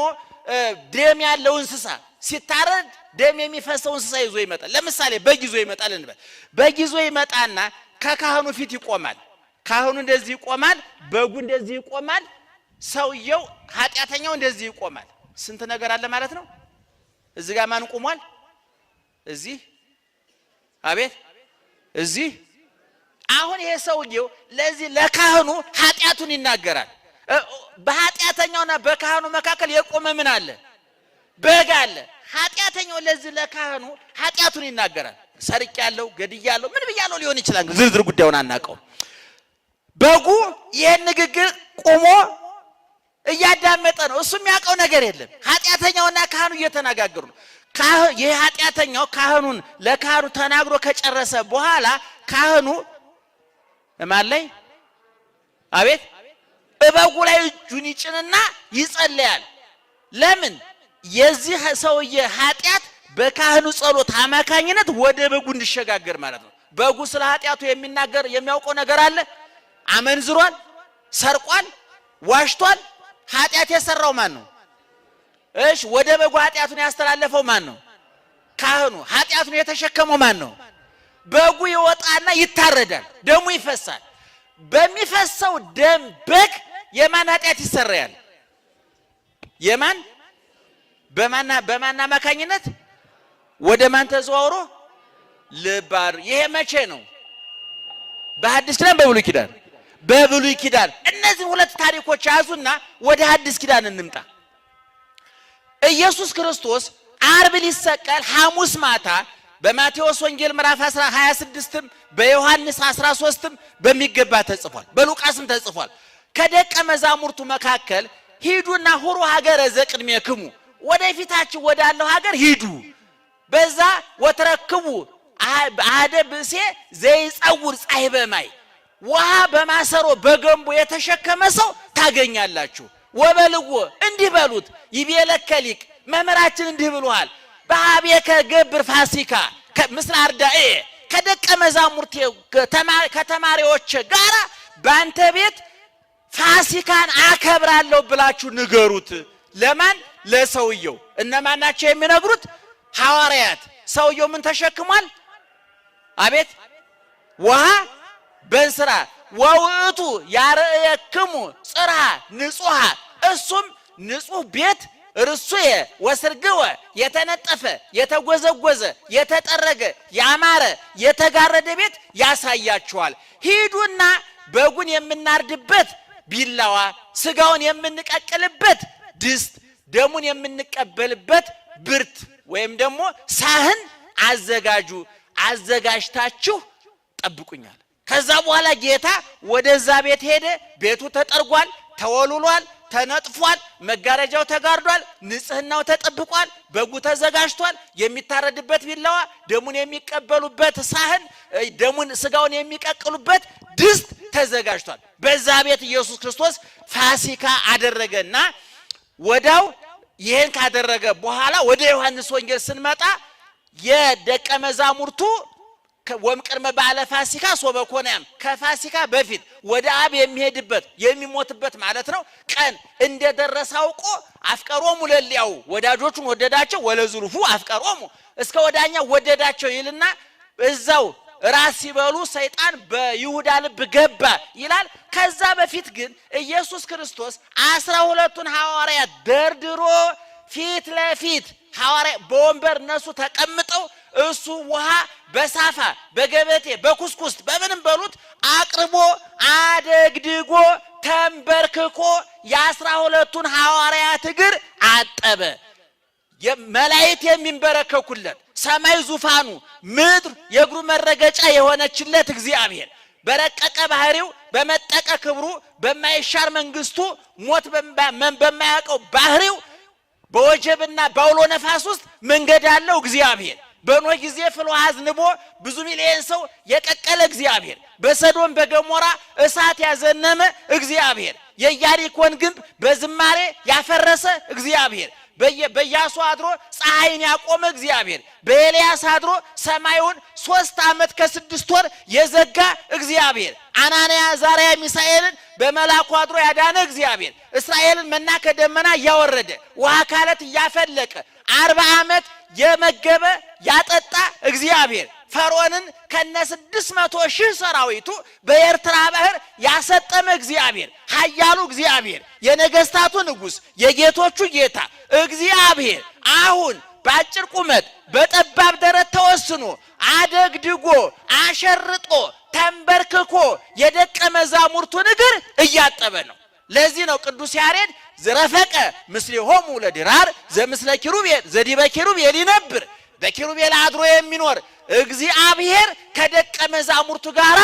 ደም ያለው እንስሳ ሲታረድ ደም የሚፈሰው እንስሳ ይዞ ይመጣል ለምሳሌ በግ ይዞ ይመጣል እንበል በግ ይዞ ይመጣና ከካህኑ ፊት ይቆማል ካህኑ እንደዚህ ይቆማል በጉ እንደዚህ ይቆማል ሰውየው ኃጢአተኛው እንደዚህ ይቆማል ስንት ነገር አለ ማለት ነው እዚህ ጋር ማን ቆሟል እዚህ አቤት እዚህ አሁን ይሄ ሰውየው ለዚህ ለካህኑ ኃጢአቱን ይናገራል በኃጢአተኛውና በካህኑ መካከል የቆመ ምን አለ በግ አለ ኃጢአተኛው ለዚህ ለካህኑ ኃጢአቱን ይናገራል ሰርቅ ያለው ገድያ ያለው ምን ብያለው ሊሆን ይችላል ዝርዝር ጉዳዩን አናቀው በጉ ይሄን ንግግር ቆሞ እያዳመጠ ነው። እሱ የሚያውቀው ነገር የለም። ኃጢአተኛውና ካህኑ እየተነጋገሩ ነው። ይህ ኃጢአተኛው ካህኑን ለካህኑ ተናግሮ ከጨረሰ በኋላ ካህኑ ማን ላይ አቤት በበጉ ላይ እጁን ይጭንና ይጸልያል። ለምን? የዚህ ሰውዬ ኃጢአት በካህኑ ጸሎት አማካኝነት ወደ በጉ እንዲሸጋገር ማለት ነው። በጉ ስለ ኃጢአቱ የሚናገር የሚያውቀው ነገር አለ። አመንዝሯል፣ ሰርቋል፣ ዋሽቷል። ኃጢአት የሰራው ማን ነው? እሺ ወደ በጉ ኃጢአቱን ያስተላለፈው ማን ነው? ካህኑ። ኃጢአቱን የተሸከመው ማን ነው? በጉ ይወጣና ይታረዳል፣ ደሙ ይፈሳል። በሚፈሰው ደም በግ የማን ኃጢአት ይሰረያል? የማን? በማን አማካኝነት? ወደ ማን ተዘዋውሮ? ልባር። ይሄ መቼ ነው? በሐዲስ ኪዳን በብሉይ ኪዳን? በብሉይ ኪዳን። እነዚህ ሁለት ታሪኮች ያዙና ወደ ሐዲስ ኪዳን እንምጣ። ኢየሱስ ክርስቶስ ዓርብ ሊሰቀል ሐሙስ ማታ በማቴዎስ ወንጌል ምዕራፍ 26ም በዮሐንስ 13ም በሚገባ ተጽፏል። በሉቃስም ተጽፏል። ከደቀ መዛሙርቱ መካከል ሂዱና ሁሩ ሀገረ ዘቅድሜክሙ፣ ወደፊታችሁ ወዳለው ሀገር ሂዱ፣ በዛ ወትረክቡ አሐደ ብእሴ ዘይጸውር ጻሕበ ማይ፣ ውሃ በማሰሮ በገንቦ የተሸከመ ሰው ታገኛላችሁ። ወበልዎ እንዲህ በሉት ይቤለከ ሊቅ፣ መምህራችን እንዲህ ብሏል፣ በኀቤከ ገብር ፋሲካ ምስለ አርዳኤ፣ ከደቀ መዛሙርቴ ከተማሪዎች ጋራ በአንተ ቤት ፋሲካን አከብራለሁ ብላችሁ ንገሩት። ለማን? ለሰውየው። እነማን ናቸው የሚነግሩት? ሐዋርያት። ሰውየው ምን ተሸክሟል? አቤት ውሃ በእንስራ ወውእቱ ያርእየክሙ ጽርሐ ንጹሐ፣ እሱም ንጹሕ ቤት ርሱየ ወስርግወ፣ የተነጠፈ የተጎዘጎዘ የተጠረገ ያማረ የተጋረደ ቤት ያሳያችኋል። ሂዱና በጉን የምናርድበት ቢላዋ፣ ስጋውን የምንቀቅልበት ድስት፣ ደሙን የምንቀበልበት ብርት ወይም ደግሞ ሳህን አዘጋጁ፣ አዘጋጅታችሁ ጠብቁኛል። ከዛ በኋላ ጌታ ወደዛ ቤት ሄደ። ቤቱ ተጠርጓል፣ ተወልሏል፣ ተነጥፏል፣ መጋረጃው ተጋርዷል፣ ንጽህናው ተጠብቋል፣ በጉ ተዘጋጅቷል፣ የሚታረድበት ቢላዋ፣ ደሙን የሚቀበሉበት ሳህን፣ ደሙን ስጋውን የሚቀቅሉበት ድስት ተዘጋጅቷል። በዛ ቤት ኢየሱስ ክርስቶስ ፋሲካ አደረገና ወዳው ይሄን ካደረገ በኋላ ወደ ዮሐንስ ወንጌል ስንመጣ የደቀ መዛሙርቱ ወምቅድመ በዓለ ፋሲካ ሶበ ኮነያም፣ ከፋሲካ በፊት ወደ አብ የሚሄድበት የሚሞትበት ማለት ነው ቀን እንደደረሰ አውቆ አፍቀሮሙ ለሊያው፣ ወዳጆቹን ወደዳቸው፣ ወለዝሩፉ አፍቀሮሙ፣ እስከ ወዳኛው ወደዳቸው ይልና እዛው ራስ ሲበሉ ሰይጣን በይሁዳ ልብ ገባ ይላል። ከዛ በፊት ግን ኢየሱስ ክርስቶስ 12ቱን ሐዋርያት ደርድሮ ፊት ለፊት ሐዋርያ በወንበር እነሱ ተቀምጠው እሱ ውሃ በሳፋ በገበቴ በኩስኩስት በምንም በሉት አቅርቦ አደግድጎ ተንበርክኮ የ12ቱን ሐዋርያት እግር አጠበ። መላእክት የሚንበረከኩለት፣ ሰማይ ዙፋኑ፣ ምድር የእግሩ መረገጫ የሆነችለት እግዚአብሔር በረቀቀ ባህሪው በመጠቀ ክብሩ በማይሻር መንግስቱ ሞት በማያውቀው ባህሪው በወጀብና በአውሎ ነፋስ ውስጥ መንገድ አለው እግዚአብሔር። በኖህ ጊዜ ፍል ውሃ አዝንቦ ብዙ ሚሊዮን ሰው የቀቀለ እግዚአብሔር፣ በሰዶም በገሞራ እሳት ያዘነመ እግዚአብሔር፣ የኢያሪኮን ግንብ በዝማሬ ያፈረሰ እግዚአብሔር፣ በኢያሱ አድሮ ፀሐይን ያቆመ እግዚአብሔር፣ በኤልያስ አድሮ ሰማዩን 3 ዓመት ከ6 ወር የዘጋ እግዚአብሔር፣ አናንያ አዛርያ ሚሳኤልን በመላኩ አድሮ ያዳነ እግዚአብሔር፣ እስራኤልን መና ከደመና እያወረደ ውሃ ካለት እያፈለቀ 40 ዓመት የመገበ ያጠጣ እግዚአብሔር፣ ፈርዖንን ከነ 600,000 ሰራዊቱ በኤርትራ ባህር ያሰጠመ እግዚአብሔር፣ ኃያሉ እግዚአብሔር፣ የነገስታቱ ንጉስ የጌቶቹ ጌታ እግዚአብሔር አሁን በአጭር ቁመት በጠባብ ደረት ተወስኖ አደግድጎ አሸርጦ ተንበርክኮ የደቀ መዛሙርቱን እግር እያጠበ ነው። ለዚህ ነው ቅዱስ ያሬድ ዝረፈቀ ምስሌሆሙ ለድራር ዘምስለ ኪሩቤል ዘዲበ ኪሩቤል ይነብር፣ በኪሩቤል አድሮ የሚኖር እግዚአብሔር ከደቀ መዛሙርቱ ጋር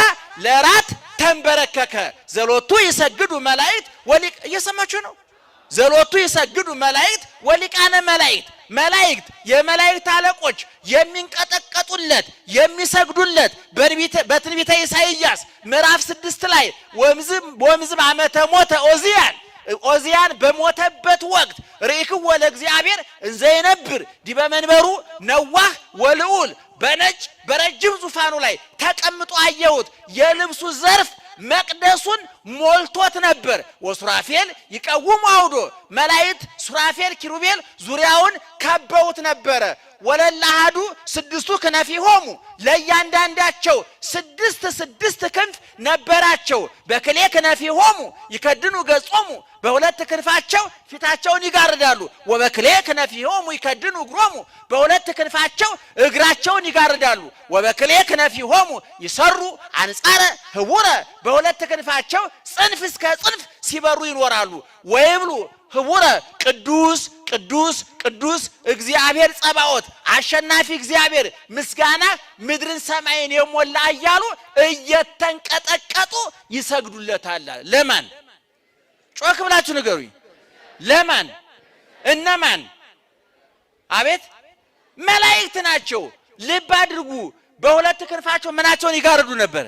ለራት ተንበረከከ፣ ዘሎቱ ይሰግዱ መላእክት ወሊቅ። እየሰማችሁ ነው? ዘሎቱ ይሰግዱ መላእክት ወሊቃነ መላእክት መላእክት የመላእክት አለቆች የሚንቀጠቀጡለት የሚሰግዱለት በትንቢተ ኢሳይያስ ምዕራፍ 6 ላይ ወምዝም ዓመተ ሞተ ኦዚያን በሞተበት ወቅት ርኢክዎ ለእግዚአብሔር እንዘ ይነብር ዲበ መንበሩ ነዋህ ወልዑል በነጭ በረጅም ዙፋኑ ላይ ተቀምጦ አየሁት። የልብሱ ዘርፍ መቅደሱን ሞልቶት ነበር። ወሱራፌል ይቀውሙ አውዶ መላእክት ሱራፌል ኪሩቤል ዙሪያውን ከበውት ነበረ። ወለላሃዱ ስድስቱ ክነፊሆሙ ለእያንዳንዳቸው ስድስት ክንፍ ነበራቸው። በክሌ ክነፊሆሙ ይከድኑ ገጾሙ በሁለት ክንፋቸው ፊታቸውን ይጋርዳሉ። ወበክሌ ክነፊሆሙ ይከድኑ እግሮሙ በሁለት ክንፋቸው እግራቸውን ይጋርዳሉ። ወበክሌ ክነፊሆሙ ይሰሩ አንጻረ ህቡረ በሁለት ክንፋቸው ጽንፍ እስከ ጽንፍ ሲበሩ ይኖራሉ። ወይብሉ ህቡረ ቅዱስ ቅዱስ ቅዱስ እግዚአብሔር ጸባኦት አሸናፊ እግዚአብሔር ምስጋና ምድርን ሰማይን የሞላ እያሉ እየተንቀጠቀጡ ይሰግዱለታል። ለማን? ጮክ ብላችሁ ንገሩኝ። ለማን? እነማን? አቤት መላእክት ናቸው። ልብ አድርጉ። በሁለት ክንፋቸው ምናቸውን ይጋርዱ ነበር?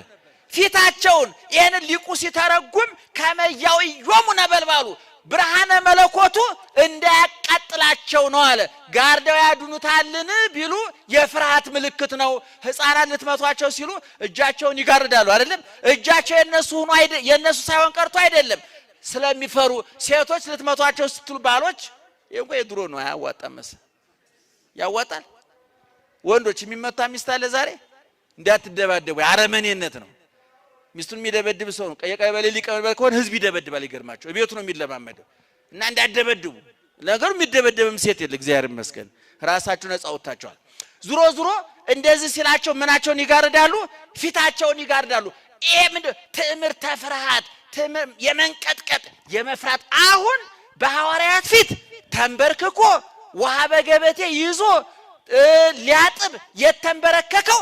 ፊታቸውን። ይህንን ሊቁ ሲተረጉም ከመያው ዮሙ ነበልባሉ ብርሃነ መለኮቱ እንዳያቃጥላቸው ነው አለ። ጋርደው ያድኑታልን ቢሉ የፍርሃት ምልክት ነው። ሕፃናት ልትመቷቸው ሲሉ እጃቸውን ይጋርዳሉ አይደለም? እጃቸው የነሱ ሳይሆን ቀርቶ አይደለም ስለሚፈሩ። ሴቶች ልትመቷቸው ስትሉ ባሎች ይሄ የድሮ ነው አያዋጣም መሰል ያዋጣል። ወንዶች የሚመታ ሚስት አለ ዛሬ እንዳትደባደቡ አረመኔነት ነው። ሚስቱን የሚደበድብ ሰው ነው የቀበሌ ሊቀመንበር ከሆነ ህዝብ ይደበድባል። ይገርማቸው ቤቱ ነው የሚለማመደው። እና እንዳትደበድቡ ነገሩ የሚደበደብም ሴት የለ እግዚአብሔር ይመስገን ራሳችሁ ነፃ ወጣችኋል። ዙሮ ዙሮ እንደዚህ ሲላቸው ምናቸውን ይጋርዳሉ? ፊታቸውን ይጋርዳሉ። ይሄ ምንድነው? ትዕምርተ ፍርሃት የመንቀጥቀጥ የመፍራት። አሁን በሐዋርያት ፊት ተንበርክኮ ውሃ በገበቴ ይዞ ሊያጥብ የተንበረከከው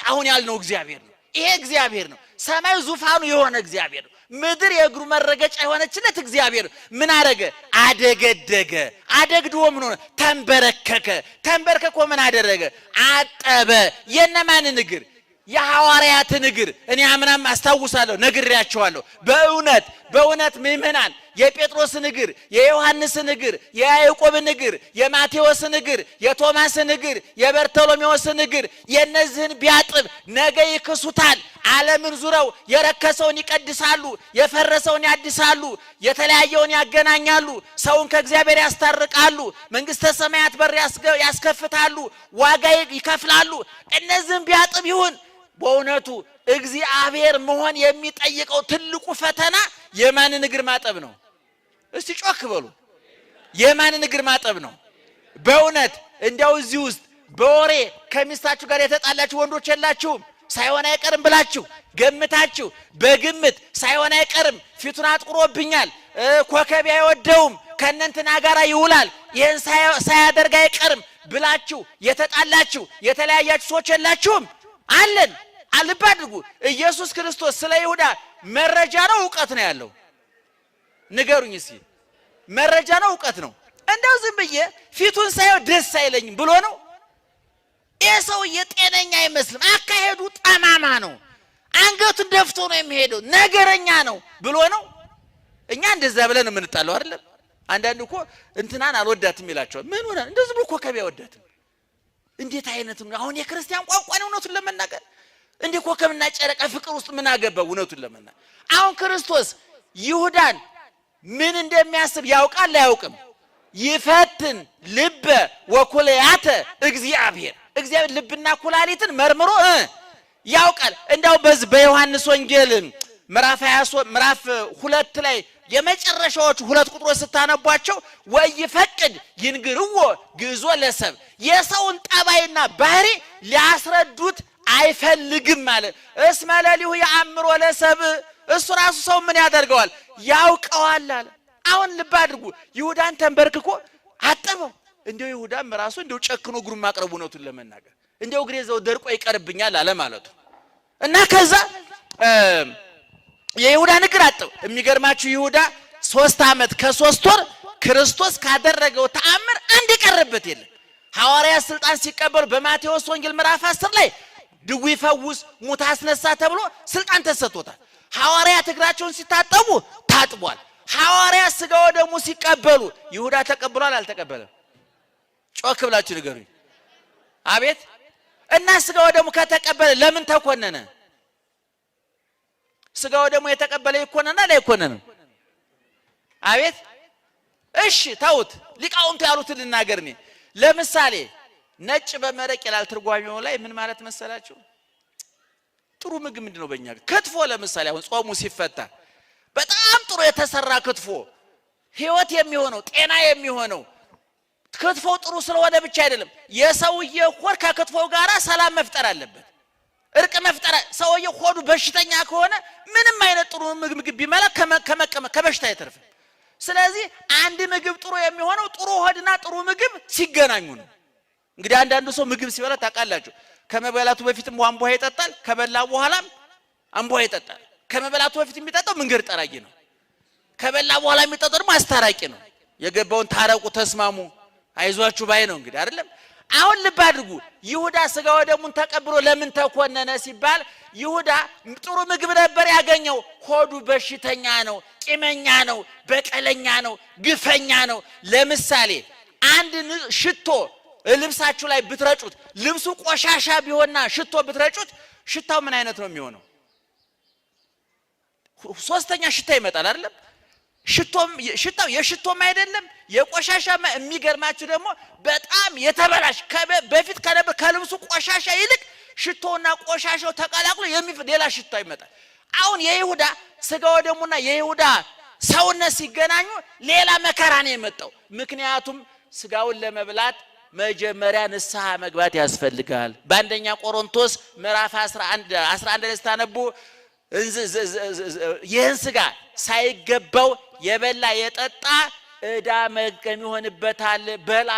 አሁን ያልነው እግዚአብሔር ነው። ይሄ እግዚአብሔር ነው። ሰማይ ዙፋኑ የሆነ እግዚአብሔር ነው። ምድር የእግሩ መረገጫ የሆነችለት እግዚአብሔር ምን አደረገ? አደገደገ። አደግድዎ ምን ሆነ? ተንበረከከ። ተንበረከኮ ምን አደረገ? አጠበ። የነማንን እግር? የሐዋርያትን እግር። እኔ አምናም አስታውሳለሁ ነግሬያቸዋለሁ። በእውነት ምእመናን የጴጥሮስን እግር፣ የዮሐንስን እግር፣ የያዕቆብን እግር፣ የማቴዎስን እግር፣ የቶማስን እግር፣ የበርተሎሜዎስን እግር የነዚህን ቢያጥብ ነገ ይክሱታል። ዓለምን ዙረው የረከሰውን ይቀድሳሉ፣ የፈረሰውን ያድሳሉ፣ የተለያየውን ያገናኛሉ፣ ሰውን ከእግዚአብሔር ያስታርቃሉ፣ መንግሥተ ሰማያት በር ያስከፍታሉ፣ ዋጋ ይከፍላሉ። እነዚህን ቢያጥብ ይሁን። በእውነቱ እግዚአብሔር መሆን የሚጠይቀው ትልቁ ፈተና የማንን እግር ማጠብ ነው? እስቲ ጮክ በሉ። የማንን እግር ማጠብ ነው? በእውነት እንዲያው እዚህ ውስጥ በወሬ ከሚስታችሁ ጋር የተጣላችሁ ወንዶች የላችሁም? ሳይሆን አይቀርም ብላችሁ ገምታችሁ በግምት ሳይሆን አይቀርም ፊቱን አጥቁሮብኛል፣ ኮከብ አይወደውም፣ ከእነንትና ጋር ይውላል፣ ይህን ሳያደርግ አይቀርም ብላችሁ የተጣላችሁ የተለያያችሁ ሰዎች የላችሁም? አለን። ልብ አድርጉ። ኢየሱስ ክርስቶስ ስለ ይሁዳ መረጃ ነው እውቀት ነው ያለው? ንገሩኝ እስኪ። መረጃ ነው እውቀት ነው? እንደው ዝም ብዬ ፊቱን ሳየው ደስ አይለኝም ብሎ ነው? ይህ ሰውዬ ጤነኛ አይመስልም፣ አካሄዱ ጠማማ ነው፣ አንገቱን ደፍቶ ነው የሚሄደው፣ ነገረኛ ነው ብሎ ነው? እኛ እንደዛ ብለን የምንጣለው አይደለም። አንዳንድ እኮ እንትናን አልወዳትም ይላቸዋል። ምን ሆነ? እንደዚህ ብሎ ኮከብ አይወዳትም። እንዴት አይነት ነው? አሁን የክርስቲያን ቋንቋ ነው እውነቱን ለመናገር። እንዴ ኮከብና ጨረቃ ፍቅር ውስጥ ምን አገባው? እውነቱን ለመናገር አሁን ክርስቶስ ይሁዳን ምን እንደሚያስብ ያውቃል አያውቅም? ይፈትን ልበ ወኩላያተ እግዚአብሔር ልብና ኩላሊትን መርምሮ ያውቃል። እንዳው በዚህ በዮሐንስ ወንጌል ምዕራፍ 2 ላይ የመጨረሻዎቹ 2 ቁጥሮች ስታነቧቸው ወይፈቅድ ይንግርዎ ግዞ ለሰብ የሰውን ጠባይና ባህሪ ሊያስረዱት አይፈልግም ማለት እስመ ለሊሁ ያአምሮ ለሰብ እሱ ራሱ ሰው ምን ያደርገዋል? ያውቀዋል አለ። አሁን ልብ አድርጉ። ይሁዳን ተንበርክኮ አጠበው። እንደው ይሁዳም ራሱ እንደው ጨክኖ እግሩን ማቅረቡ ነውቱን ለመናገር እንደው እግሬ ዘው ደርቆ ይቀርብኛል አለ ማለቱ እና ከዛ የይሁዳን እግር አጠበው። የሚገርማችሁ ይሁዳ 3 ዓመት ከ3 ወር ክርስቶስ ካደረገው ተአምር አንድ ቀረበት የለም። ሐዋርያት ስልጣን ሲቀበሉ በማቴዎስ ወንጌል ምዕራፍ 10 ላይ ድውይ ፈውስ፣ ሙት አስነሳ ተብሎ ስልጣን ተሰጥቶታል። ሐዋርያት እግራቸውን ሲታጠቡ ታጥቧል። ሐዋርያት ሥጋው ደግሞ ሲቀበሉ ይሁዳ ተቀብሏል አልተቀበለም? ጮክ ብላችሁ ንገሩኝ። አቤት። እና ሥጋው ደግሞ ከተቀበለ ለምን ተኮነነ? ሥጋው ደግሞ የተቀበለ ይኮነናል አይኮነንም? አቤት። እሺ ተውት፣ ሊቃውንቱ ያሉትን ልናገር እኔ። ለምሳሌ ነጭ በመረቅ ይላል ትርጓሜው ላይ ምን ማለት መሰላችሁ? ጥሩ ምግብ ምንድነው በእኛ ክትፎ። ለምሳሌ አሁን ጾሙ ሲፈታ በጣም ጥሩ የተሰራ ክትፎ ህይወት የሚሆነው ጤና የሚሆነው ክትፎ ጥሩ ስለሆነ ብቻ አይደለም፣ የሰውየው ሆድ ከክትፎው ጋራ ሰላም መፍጠር አለበት፣ እርቅ መፍጠር። ሰውየው ሆዱ በሽተኛ ከሆነ ምንም አይነት ጥሩ ምግብ ቢመላ ከበሽታ አይተርፍም። ስለዚህ አንድ ምግብ ጥሩ የሚሆነው ጥሩ ሆድና ጥሩ ምግብ ሲገናኙ ነው። እንግዲህ አንዳንዱ ሰው ምግብ ሲበላ ታውቃላችሁ፣ ከመበላቱ በፊትም አንቧ ይጠጣል፣ ከበላ በኋላም አንቧ ይጠጣል። ከመበላቱ በፊት የሚጠጣው መንገድ ጠራጊ ነው፣ ከበላ በኋላ የሚጠጣው ደግሞ አስታራቂ ነው። የገባውን ታረቁ፣ ተስማሙ፣ አይዟችሁ ባይ ነው። እንግዲህ አይደለም። አሁን ልብ አድርጉ። ይሁዳ ሥጋው ደሙን ተቀብሎ ለምን ተኮነነ ሲባል ይሁዳ ጥሩ ምግብ ነበር ያገኘው፣ ሆዱ በሽተኛ ነው፣ ቂመኛ ነው፣ በቀለኛ ነው፣ ግፈኛ ነው። ለምሳሌ አንድ ሽቶ ልብሳችሁ ላይ ብትረጩት ልብሱ ቆሻሻ ቢሆንና ሽቶ ብትረጩት ሽታው ምን አይነት ነው የሚሆነው? ሶስተኛ ሽታ ይመጣል አይደለም? ሽታው የሽቶም አይደለም የቆሻሻ። የሚገርማችሁ ደግሞ በጣም የተበላሽ በፊት ከነበር ከልብሱ ቆሻሻ ይልቅ ሽቶና ቆሻሻው ተቀላቅሎ ሌላ ሽታ ይመጣል። አሁን የይሁዳ ሥጋው ደሙና የይሁዳ ሰውነት ሲገናኙ ሌላ መከራ ነው የመጣው። ምክንያቱም ሥጋውን ለመብላት መጀመሪያ ንስሐ መግባት ያስፈልጋል። በአንደኛ ቆሮንቶስ ምዕራፍ 11 ላይ ስታነቡ ይህን ሥጋ ሳይገባው የበላ የጠጣ ዕዳ መርገም ይሆንበታል፣ በላ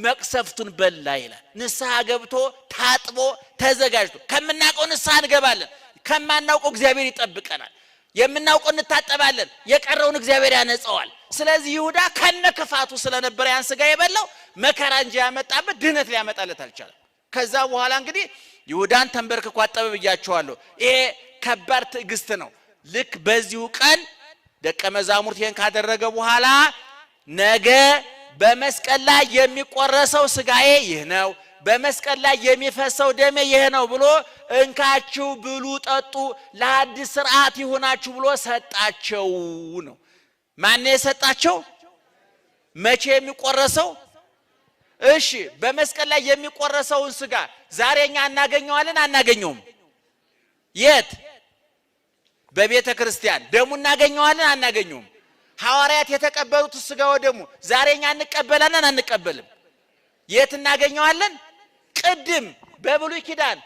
መቅሰፍቱን በላ ይላል። ንስሐ ገብቶ ታጥቦ ተዘጋጅቶ ከምናውቀው ንስሐ እንገባለን፣ ከማናውቀው እግዚአብሔር ይጠብቀናል። የምናውቀው እንታጠባለን፣ የቀረውን እግዚአብሔር ያነጻዋል። ስለዚህ ይሁዳ ከነክፋቱ ስለነበረ ያን ሥጋ የበላው መከራ እንጂ ያመጣበት ድህነት ሊያመጣለት አልቻለም። ከዛ በኋላ እንግዲህ ይሁዳን ተንበርክኮ አጠበ ብያቸዋለሁ። ይሄ ከባድ ትዕግስት ነው። ልክ በዚሁ ቀን ደቀ መዛሙርት ይሄን ካደረገ በኋላ ነገ በመስቀል ላይ የሚቆረሰው ሥጋዬ ይህ ነው፣ በመስቀል ላይ የሚፈሰው ደሜ ይህ ነው ብሎ እንካችሁ ብሉ ጠጡ፣ ለአዲስ ሥርዓት ይሁናችሁ ብሎ ሰጣቸው ነው። ማን የሰጣቸው? መቼ የሚቆረሰው? እሺ በመስቀል ላይ የሚቆረሰውን ሥጋ ዛሬኛ እናገኘዋለን አናገኘውም? የት? በቤተ ክርስቲያን። ደሙ እናገኘዋለን አናገኘውም? ሐዋርያት የተቀበሉት ሥጋው ደሙ ዛሬኛ እንቀበላለን አንቀበልም? የት እናገኘዋለን? ቅድም በብሉይ ኪዳን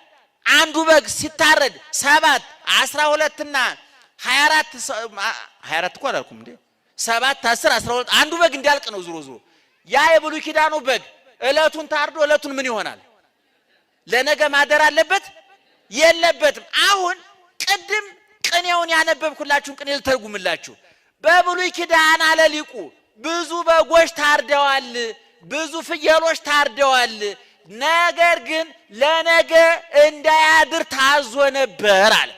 አንዱ በግ ሲታረድ 7 12 እና 24 እኮ አላልኩም እንዴ? 7 10 12 አንዱ በግ እንዲያልቅ ነው። ዙሮ ያ የብሉይ ኪዳኑ በግ ዕለቱን ታርዶ ዕለቱን ምን ይሆናል? ለነገ ማደር አለበት የለበትም? አሁን ቅድም ቅኔውን ያነበብኩላችሁን ቅኔ ልተርጉምላችሁ። በብሉይ ኪዳን አለ ሊቁ ብዙ በጎች ታርደዋል፣ ብዙ ፍየሎች ታርደዋል። ነገር ግን ለነገ እንዳያድር ታዞ ነበር አለ።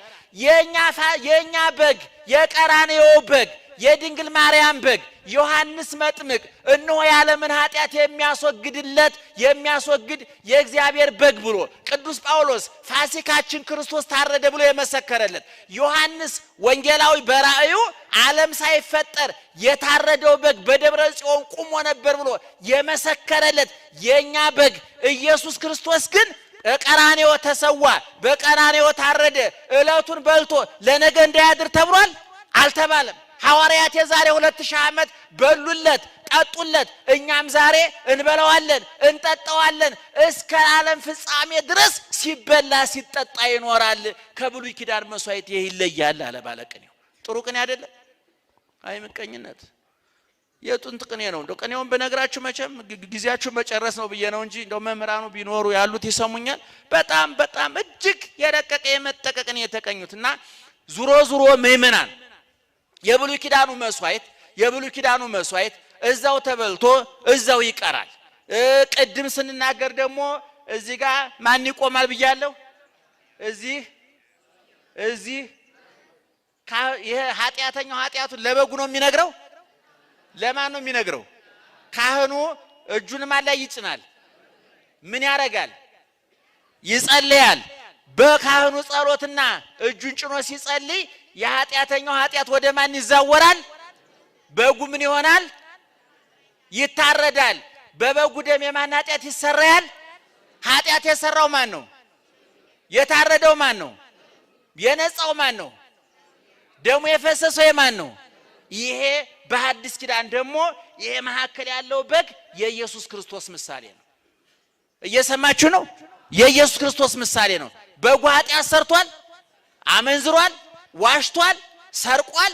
የኛ በግ የቀራንዮ በግ የድንግል ማርያም በግ ዮሐንስ መጥምቅ እነሆ የዓለምን ኃጢአት የሚያስወግድ የእግዚአብሔር በግ ብሎ ቅዱስ ጳውሎስ ፋሲካችን ክርስቶስ ታረደ ብሎ የመሰከረለት ዮሐንስ ወንጌላዊ በራእዩ ዓለም ሳይፈጠር የታረደው በግ በደብረ ጽዮን ቆሞ ነበር ብሎ የመሰከረለት የኛ በግ ኢየሱስ ክርስቶስ ግን ቀራንዮ ተሰዋ፣ በቀራንዮ ታረደ፣ ዕለቱን በልቶ ለነገ እንዳያድር ተብሏል አልተባለም? ሐዋርያት የዛሬ 2000 ዓመት በሉለት ጠጡለት፣ እኛም ዛሬ እንበላዋለን እንጠጣዋለን፣ እስከ ዓለም ፍጻሜ ድረስ ሲበላ ሲጠጣ ይኖራል። ከብሉይ ኪዳን መስዋዕት ይሄ ይለያል አለ ባለቅኔው። ጥሩ ቅኔ አይደለም? አይ ምቀኝነት የጥንት ቅኔ ነው። እንደው ቅኔውን በነግራችሁ መቼም ጊዜያችሁ መጨረስ ነው ብዬ ነው እንጂ እንደው መምህራኑ ቢኖሩ ያሉት ይሰሙኛል። በጣም እጅግ የረቀቀ የመጠቀ ቅኔ የተቀኙትና ዙሮ ምእመናን የብሉይ ኪዳኑ መስዋዕት እዛው ተበልቶ እዛው ይቀራል። ቅድም ስንናገር ደግሞ እዚህ ጋር ማን ይቆማል ብያለሁ? እዚህ ይሄ ኃጢአተኛው ኃጢአቱን ለበጉ ነው የሚነግረው። ለማን ነው የሚነግረው? ካህኑ እጁን ማን ላይ ይጭናል? ምን ያደርጋል? ይጸልያል። በካህኑ ጸሎትና እጁን ጭኖ ሲጸልይ የኃጢአተኛው ኃጢአት ወደ ማን ይዛወራል? በጉ ምን ይሆናል? ይታረዳል። በበጉ ደም የማን ኃጢአት ይሰራያል? ኃጢአት የሰራው ማን ነው? የታረደው ማን ነው? የነጻው ማን ነው? ደሙ የፈሰሰው የማን ነው? ይሄ በሐዲስ ኪዳን ደግሞ ይሄ መካከል ያለው በግ የኢየሱስ ክርስቶስ ምሳሌ ነው። እየሰማችሁ ነው? የኢየሱስ ክርስቶስ ምሳሌ ነው። በጉ ኃጢአት ሰርቷል፣ አመንዝሯል፣ ዋሽቷል፣ ሰርቋል፣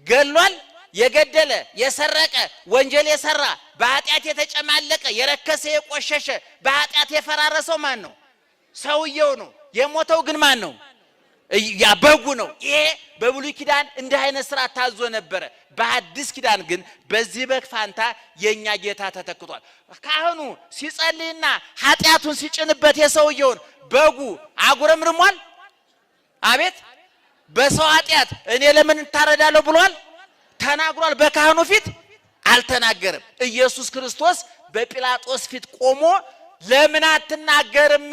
ገሏል። የገደለ የሰረቀ ወንጀል የሰራ በኃጢአት የተጨማለቀ የረከሰ የቆሸሸ በኃጢአት የፈራረሰው ማን ነው? ሰውየው ነው። የሞተው ግን ማን ነው? ያ በጉ ነው። ይሄ በብሉይ ኪዳን እንደ አይነት ስራ ታዞ ነበረ። በሐዲስ ኪዳን ግን በዚህ በግ ፋንታ የኛ ጌታ ተተክቷል። ካህኑ ሲጸልይና ኃጢአቱን ሲጭንበት የሰውየውን በጉ አጉረምርሟል። አቤት በሰው ኃጢአት እኔ ለምን እንታረዳለሁ ብሏል? ተናግሯል። በካህኑ ፊት አልተናገረም። ኢየሱስ ክርስቶስ በጲላጦስ ፊት ቆሞ ለምን አትናገርም?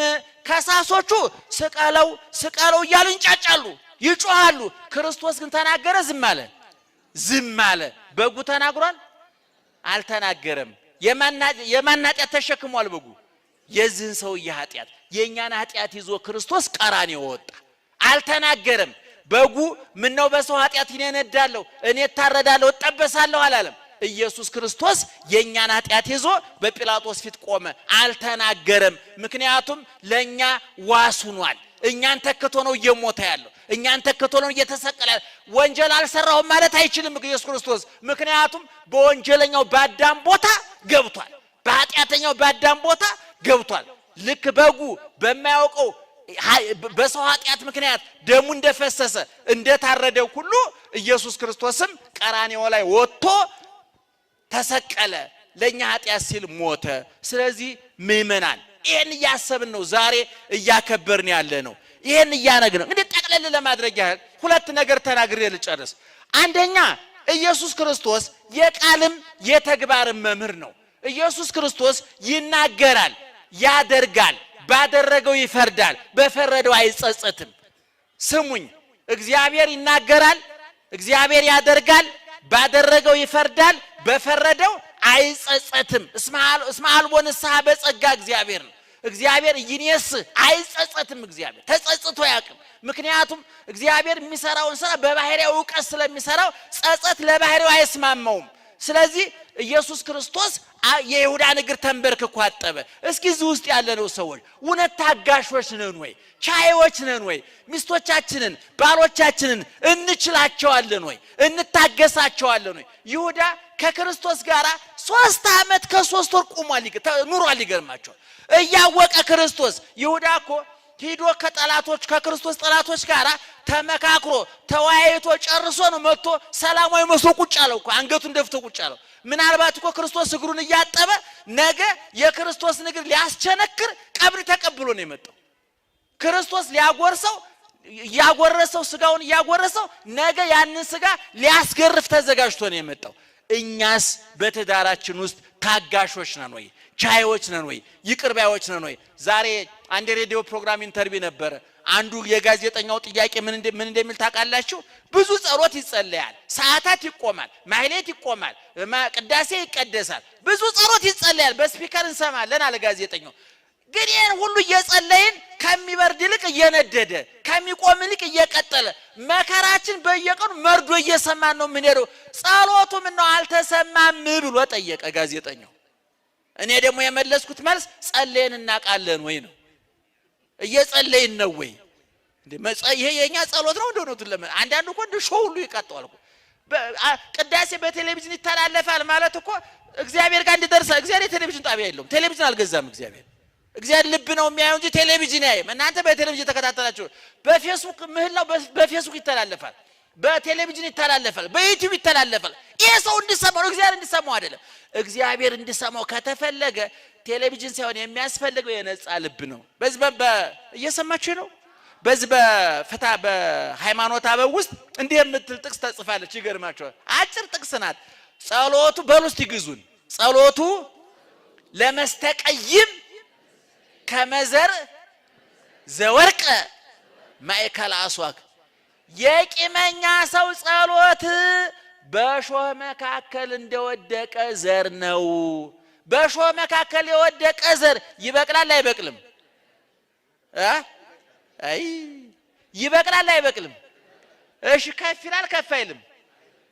ከሳሶቹ ስቀለው ስቀለው እያሉ ይንጫጫሉ፣ ይጮሃሉ። ክርስቶስ ግን ተናገረ? ዝም አለ? ዝም አለ። በጉ ተናግሯል? አልተናገረም። የማን ኃጢአት ተሸክሟል በጉ? የዚህን ሰውዬ ኃጢአት፣ የእኛን ኃጢአት ይዞ ክርስቶስ ቀራንዮ ወጣ። አልተናገረም። በጉ ምን ነው በሰው ኃጢአት እኔ እነዳለሁ፣ እኔ እታረዳለሁ፣ እጠበሳለሁ አላለም። ኢየሱስ ክርስቶስ የእኛን ኃጢአት ይዞ በጲላጦስ ፊት ቆመ። አልተናገረም። ምክንያቱም ለእኛ ዋስ ሆኗል። እኛን ተክቶ ነው እየሞተ ያለው፣ እኛን ተክቶ ነው እየተሰቀለ ያለው። ወንጀል አልሰራሁም ማለት አይችልም ኢየሱስ ክርስቶስ። ምክንያቱም በወንጀለኛው በአዳም ቦታ ገብቷል፣ በኃጢአተኛው በአዳም ቦታ ገብቷል። ልክ በጉ በማያውቀው በሰው ኃጢአት ምክንያት ደሙ እንደፈሰሰ እንደታረደው ሁሉ ኢየሱስ ክርስቶስም ቀራንዮ ላይ ወጥቶ ተሰቀለ፣ ለኛ ኃጢአት ሲል ሞተ። ስለዚህ ምእመናን ይሄን እያሰብን ነው ዛሬ እያከበርን ያለ ነው። ይሄን እያነግን ነው። እንግዲህ ጠቅለል ለማድረግ ያህል ሁለት ነገር ተናግሬ ልጨርስ። አንደኛ ኢየሱስ ክርስቶስ የቃልም የተግባርም መምህር ነው። ኢየሱስ ክርስቶስ ይናገራል፣ ያደርጋል፣ ባደረገው ይፈርዳል፣ በፈረደው አይጸጸትም። ስሙኝ፣ እግዚአብሔር ይናገራል፣ እግዚአብሔር ያደርጋል፣ ባደረገው ይፈርዳል፣ በፈረደው አይጸጸትም። እስመ አልቦ ንስሐ በጸጋ እግዚአብሔር ነው። እግዚአብሔር ይኔስ አይጸጸትም። እግዚአብሔር ተጸጽቶ ያቅም። ምክንያቱም እግዚአብሔር የሚሰራውን ስራ በባህሪያው ዕውቀት ስለሚሰራው ጸጸት ለባህሪያው አይስማማውም። ስለዚህ ኢየሱስ ክርስቶስ የይሁዳን እግር ተንበርክኮ አጠበ። እስኪ እዚህ ውስጥ ያለነው ሰዎች እውነት ታጋሾች ነን ወይ? ቻይዎች ነን ወይ? ሚስቶቻችንን ባሎቻችንን እንችላቸዋለን ወይ? እንታገሳቸዋለን ወይ? ይሁዳ ከክርስቶስ ጋር 3 ዓመት ከ3 ወር ኑሯል። ይገርማቸዋል። እያወቀ ክርስቶስ ይሁዳ እኮ ሂዶ ከክርስቶስ ጠላቶች ጋር ተመካክሮ ተወያይቶ ጨርሶ ነው መጥቶ ሰላማዊ መስሎ ቁጭ አለው እኮ፣ አንገቱን ደፍቶ ቁጭ አለው። ምናልባት እኮ ክርስቶስ እግሩን እያጠበ ነገ የክርስቶስን እግር ሊያስቸነክር ቀብር ተቀብሎ ነው የመጣው። ክርስቶስ ያጎረሰው ስጋውን እያጎረሰው ነገ ያንን ስጋ ሊያስገርፍ ተዘጋጅቶ ነው የመጣው። እኛስ በትዳራችን ውስጥ ታጋሾች ነን ወይ? ቻይዎች ነን ወይ? ይቅርባዮች ነን ወይ? ዛሬ አንድ ሬዲዮ ፕሮግራም ኢንተርቪው ነበረ። አንዱ የጋዜጠኛው ጥያቄ ምን እንደሚል ታውቃላችሁ? ብዙ ጸሎት ይጸለያል፣ ሰዓታት ይቆማል፣ ማህሌት ይቆማል፣ ቅዳሴ ይቀደሳል፣ ብዙ ጸሎት ይጸለያል፣ በስፒከር እንሰማለን አለ ጋዜጠኛው። ግን ይሄን ሁሉ እየጸለይን ከሚበርድ ይልቅ እየነደደ ከሚቆም ይልቅ እየቀጠለ መከራችን በየቀኑ መርዶ እየሰማን ነው የምንሄደው። ጸሎቱ ምን ነው አልተሰማም ብሎ ጠየቀ ጋዜጠኛው። እኔ ደግሞ የመለስኩት መልስ ጸለይን እናውቃለን ወይ ነው። እየጸለይን ነው ወይ? ይሄ የኛ ጸሎት ነው እንደሆነ አንዳንዱ እኮ እንደ ሾው ሁሉ ይቀጣዋል እኮ። ቅዳሴ በቴሌቪዥን ይተላለፋል ማለት እኮ እግዚአብሔር ጋር እንዲደርስ። እግዚአብሔር የቴሌቪዥን ጣቢያ የለውም፣ ቴሌቪዥን አልገዛም። እግዚአብሔር ልብ ነው የሚያየው እንጂ ቴሌቪዥን ያይም። እናንተ በቴሌቪዥን ተከታተላችሁ። በፌስቡክ ምህላው በፌስቡክ ይተላለፋል፣ በቴሌቪዥን ይተላለፋል፣ በዩቲዩብ ይተላለፋል። ይሄ ሰው እንዲሰማው ነው፣ እግዚአብሔር እንዲሰማው አይደለም። እግዚአብሔር እንዲሰማው ከተፈለገ ቴሌቪዥን ሳይሆን የሚያስፈልገው የነጻ ልብ ነው። በዚህ እየሰማችሁ ነው። በዚህ በሃይማኖት አበው ውስጥ እንዲህ የምትል ጥቅስ ተጽፋለች። ይገርማችኋል። አጭር ጥቅስ ናት። ጸሎቱ በሉስቲ ግዙን ጸሎቱ ለመስተቀይም ከመዘር ዘወርቀ ማእከል አስዋክ የቂመኛ ሰው ጸሎት በሾህ መካከል እንደወደቀ ዘር ነው። በሾህ መካከል የወደቀ ዘር ይበቅላል አይበቅልም? አይ ይበቅላል አይበቅልም? እሺ ከፍ ይላል ከፍ አይልም?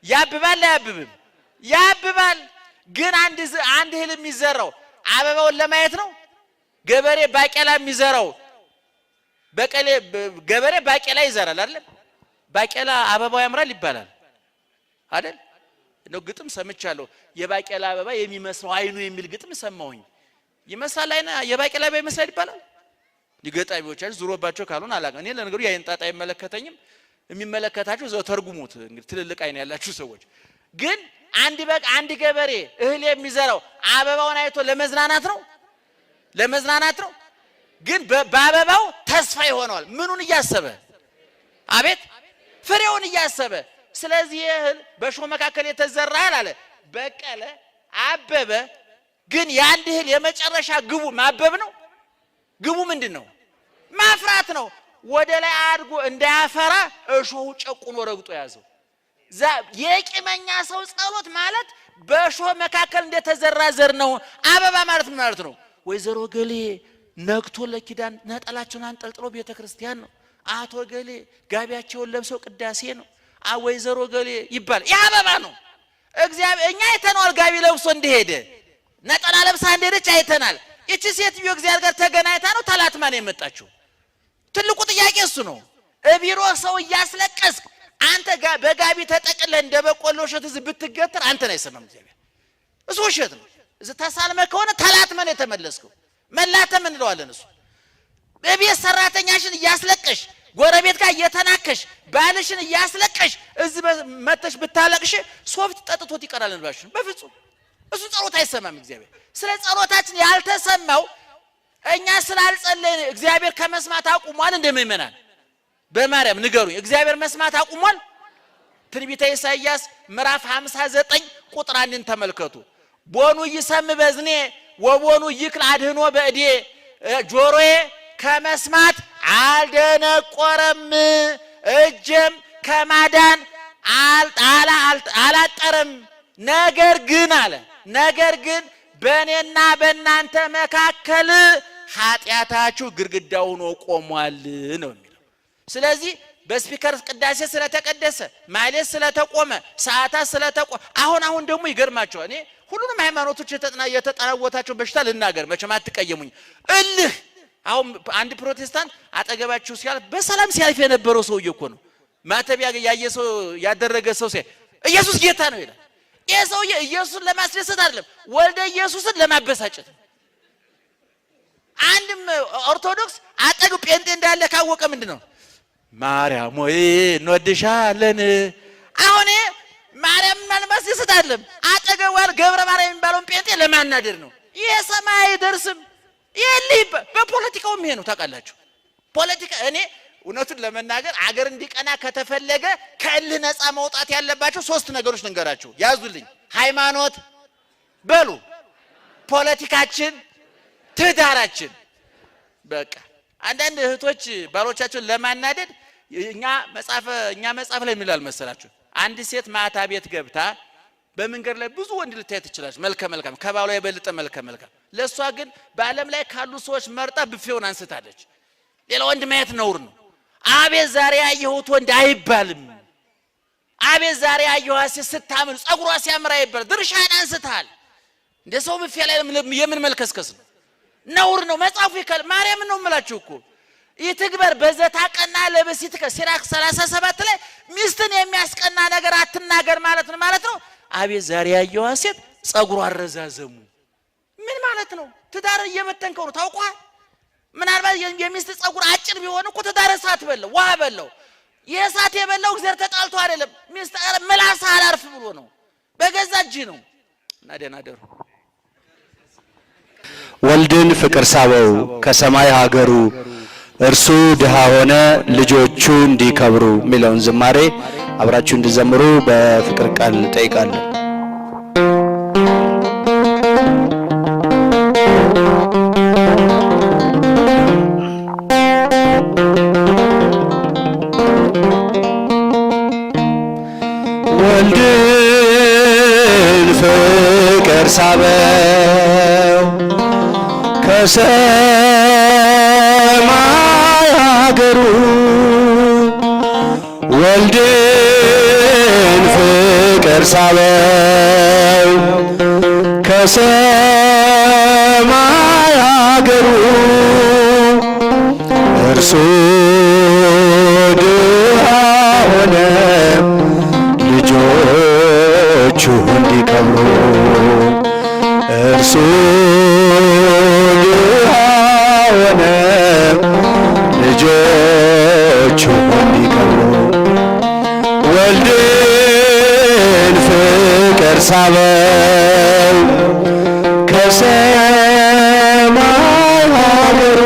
ያብባል አያብብም? ያብባል። ግን አንድ እህል የሚዘራው አበባውን ለማየት ነው። ገበሬ ባቄላ የሚዘራው ገበሬ ባቄላ ይዘራል አይደል? ባቄላ አበባው ያምራል ይባላል አይደል? ነው ግጥም ሰምቻለሁ። የባቄላ አበባ የሚመስለው አይኑ የሚል ግጥም ሰማሁኝ። ይመስላል አይና የባቄላ አበባ ይመስላል ይባላል። ሊገጣቢዎቻችሁ ዙሮባቸው ካልሆነ አላውቅም። እኔ ለነገሩ የአይን ጣጣ አይመለከተኝም። የሚመለከታችሁ ዘው ተርጉሙት። እንግዲህ ትልልቅ አይን ያላችሁ ሰዎች ግን አንድ ገበሬ እህል የሚዘራው አበባውን አይቶ ለመዝናናት ነው ለመዝናናት ነው። ግን በአበባው ተስፋ ይሆነዋል። ምኑን እያሰበ አቤት ፍሬውን እያሰበ። ስለዚህ እህል በሾህ መካከል የተዘራ አለ በቀለ አበበ። ግን የአንድ እህል የመጨረሻ ግቡ ማበብ ነው። ግቡ ምንድን ነው? ማፍራት ነው። ወደ ላይ አድጎ እንዳያፈራ እሾሁ ጨቁኖ ረግጦ ያዘው። የቂመኛ ሰው ጸሎት ማለት በእሾህ መካከል እንደተዘራ ዘር ነው። አበባ ማለት ምን ማለት ነው? ወይዘሮ ገሌ ነግቶ ለኪዳን ነጠላቸውን አንጠልጥሎ ቤተክርስቲያን ነው። አቶ ገሌ ጋቢያቸውን ለብሰው ቅዳሴ ነው። ወይዘሮ ገሌ ይባል ያ አበባ ነው። እግዚአብሔር እኛ አይተናል። ጋቢ ለብሶ እንደሄደ ነጠላ ለብሳ እንደሄደች አይተናል። እቺ ሴትዮ እግዚአብሔር ጋር ተገናኝታ ነው ተላትማ ነው የመጣችው? ትልቁ ጥያቄ እሱ ነው። እቢሮ ሰው እያስለቀስክ አንተ በጋቢ ተጠቅለህ እንደ በቆሎ እሸት እዚህ ብትገትር አንተን አይሰማም እግዚአብሔር። እሱ እሸት ነው። እዚህ ተሳልመ ከሆነ ተላትመን የተመለስከው መላተም እንለዋለን። እሱ በቤት ሰራተኛሽን እያስለቀሽ ጎረቤት ጋር እየተናከሽ ባልሽን እያስለቀሽ እዚህ መተሽ ብታለቅሽ ሶፍት ጠጥቶት ይቀራል እንባሽን። በፍጹም እሱ ጸሎት አይሰማም እግዚአብሔር። ስለ ጸሎታችን ያልተሰማው እኛ ስላልጸለይን እግዚአብሔር ከመስማት አቁሟል። እንደምእመናን በማርያም ንገሩኝ፣ እግዚአብሔር መስማት አቁሟል? ትንቢተ ኢሳይያስ ምዕራፍ 59 ቁጥር 1ን ተመልከቱ። ቦኑ ይሰም በዝኔ ወቦኑ ይክል አድህኖ በእዴ ጆሮዬ ከመስማት አልደነቆረም፣ እጄም ከማዳን አላጠረም። ነገር ግን አለ ነገር ግን በእኔና በእናንተ መካከል ኃጢአታችሁ ግድግዳ ሆኖ ቆሟል ነው የሚለው። ስለዚህ በስፒከር ቅዳሴ ስለተቀደሰ ማህሌት ስለተቆመ ሰዓታት ስለተቆመ አሁን ደግሞ ይገርማቸዋል። እኔ ሁሉንም ሃይማኖቶች የተጠናወታቸው በሽታ ልናገር፣ መቼም አትቀየሙኝ። እልህ አሁን አንድ ፕሮቴስታንት አጠገባችሁ ሲያልፍ በሰላም ሲያልፍ የነበረው ሰውዬ እኮ ነው ማተብ ያየ ሰው ያደረገ ሰው ኢየሱስ ጌታ ነው ይላል። ይሄ ሰውዬ ኢየሱስን ለማስደሰት አይደለም፣ ወልደ ኢየሱስን ለማበሳጨት። አንድም ኦርቶዶክስ አጠገቡ ጴንጤ እንዳለ ካወቀ ምንድነው ማርያም ወይ እንወድሻለን። አሁን ማርያም ለማስደሰት አይደለም፣ አጠገቡ ገብረ ማርያም የሚባለውን ጴንጤ ለማናደር ነው። ይሄ ሰማይ አይደርስም። ይሄ በፖለቲካውም ይሄ ነው ታውቃላችሁ። ፖለቲካ እኔ እውነቱን ለመናገር አገር እንዲቀና ከተፈለገ ከእልህ ነፃ መውጣት ያለባቸው 3 ነገሮች ልንገራችሁ፣ ያዙልኝ። ሃይማኖት በሉ፣ ፖለቲካችን፣ ትዳራችን። በቃ አንዳንድ እህቶች ባሎቻቸውን ለማናደድ እኛ መጽሐፍ ላይ ምን ይላል መሰላችሁ? አንድ ሴት ማታ ቤት ገብታ በመንገድ ላይ ብዙ ወንድ ልታይ ትችላለች፣ መልከ መልካም፣ ከባሏ የበለጠ መልከ መልካም። ለሷ ግን በዓለም ላይ ካሉ ሰዎች መርጣ ብፌውን አንስታለች። ሌላ ወንድ ማየት ነውር ነው። አቤት ዛሬ ያየሁት ወንድ አይባልም። አቤት ዛሬ ያየኋት ሴት ስታምር ጸጉሯ ሲያምር አይባልም። ድርሻህን አንስተሃል። እንደ ሰው ብፌ ላይ የምን መልከስከስ ነው? ነውር ነው። መጽሐፉ ይከል ማርያም ነው የምላችሁ እኮ ይትግበር በዘታ ቀና ለበሲት ከሲራክ 37 ላይ ሚስትን የሚያስቀና ነገር አትናገር ማለት ነው ነው። አቤት ዛሬ ያየኋት ሴት ጸጉሯ አረዛዘሙ ምን ማለት ነው? ትዳር እየበተንከው ነው ታውቋል። ምናልባት የሚስት ጸጉር አጭር ቢሆን እኮ ትዳር እሳት በለው ውሃ በለው። የእሳት የበላው እግዚአብሔር ተጣልቶ አይደለም። ሚስጥር ምላስ አላርፍ ብሎ ነው። በገዛ እጅ ነው። እና ደህና ደሩ። ወልድን ፍቅር ሳበው ከሰማይ ሀገሩ እርሱ ድሃ ሆነ ልጆቹ እንዲከብሩ የሚለውን ዝማሬ አብራችሁ እንዲዘምሩ በፍቅር ቃል ጠይቃለሁ። ወልድን ፍቅር ሳበው ከሰማይ ሀገሩ ወልድን ፍቅር ሳበው ከሰማይ ሀገሩ እርሱ ድሃ ሆነ ልጆቹ እንዲከብሩ እርሱ ድሃ ሆነ ልጆቹ እንዲከብሩ ወልድን ፍቅር ሳበው ከሰማይ ሀገሩ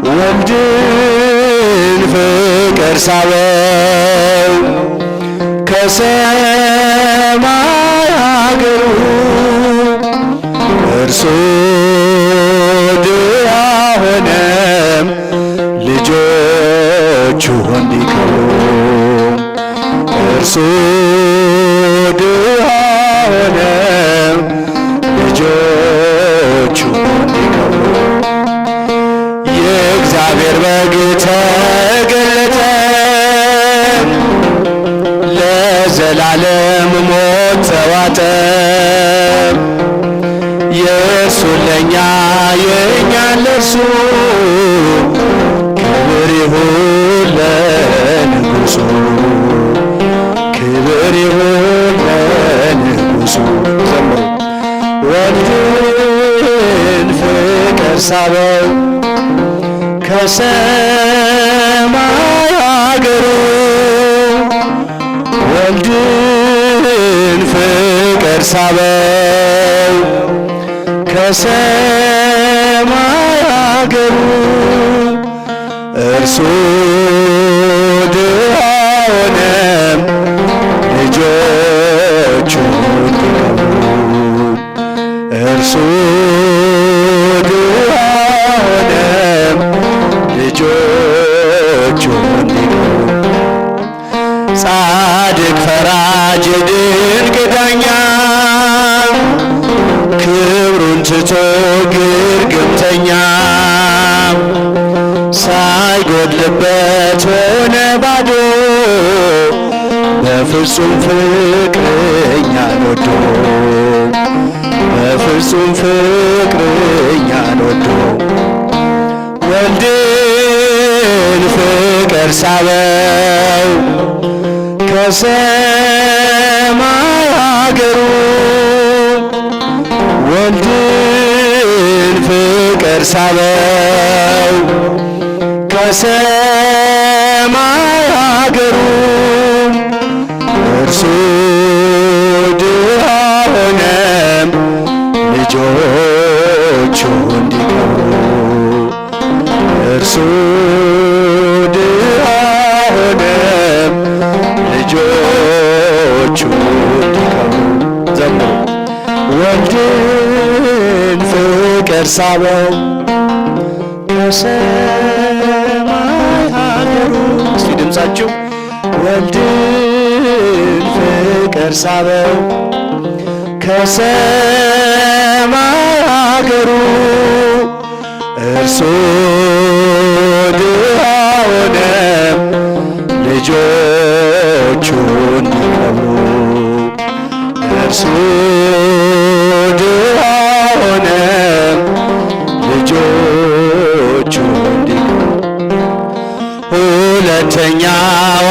ወልድን ፍቅር ሳበው ከሰማይ ሀገሩ እርሱ ድሃ ሆነ ልጆቹ እንዲከብሩ እርሱ ድሃ ሆነ ልጆቹ እንዲከብሩ የእግዚአብሔር በግ ተገለጠ ለዘላለም ሞት ተዋጠ የእርሱን ለእኛ የእኛን ለእርሱ ክብር ይሁን ለንጉሡ ክብር ይሁን ለንጉሡ ዘምሩ ወልድን ፍቅር ሳበው ከሰማይ ሀገሩ ወልድን ፍቅር ሳበው ከሰማይ ሀገሩ እርሱ ድሃ ሆነ ልጆቹ እንዲከብሩ እርሱ ድሃ ሆነ ልጆቹ እንዲከብሩ ጻድቅ ፈራጅ ድንቅ ዳኛ ክብሩን ትቶ ግርግምተኛ ሳይጎድልበት ሆነ ባዶ በፍጹም ፍቅር እኛን ወዶ በፍጹም ፍቅር እኛን ወዶ ወልድን ፍቅር ሳበው ከሰማይ ሀገሩ ወልድን ፍቅር ሳበው ከሰማይ ሀገሩ እርሱ ድሃ ሆነ ልጆቹ እንዲከብሩ እርሱ ድሃ ሆነ ልጆቹ እንዲከብሩ ዘምሩ ወልድን ፍቅር ሳበው ከሰማይ ሀገሩ እስቲ ድምፃችሁ ወልድን ፍቅር ሳበው ከሰማይ ሀገሩ እርሱ ድሃ ሆነ ልጆቹ እንዲከብሩ እርሱ ድሃ ሆነ ልጆቹ እንዲከብሩ ሁለተኛው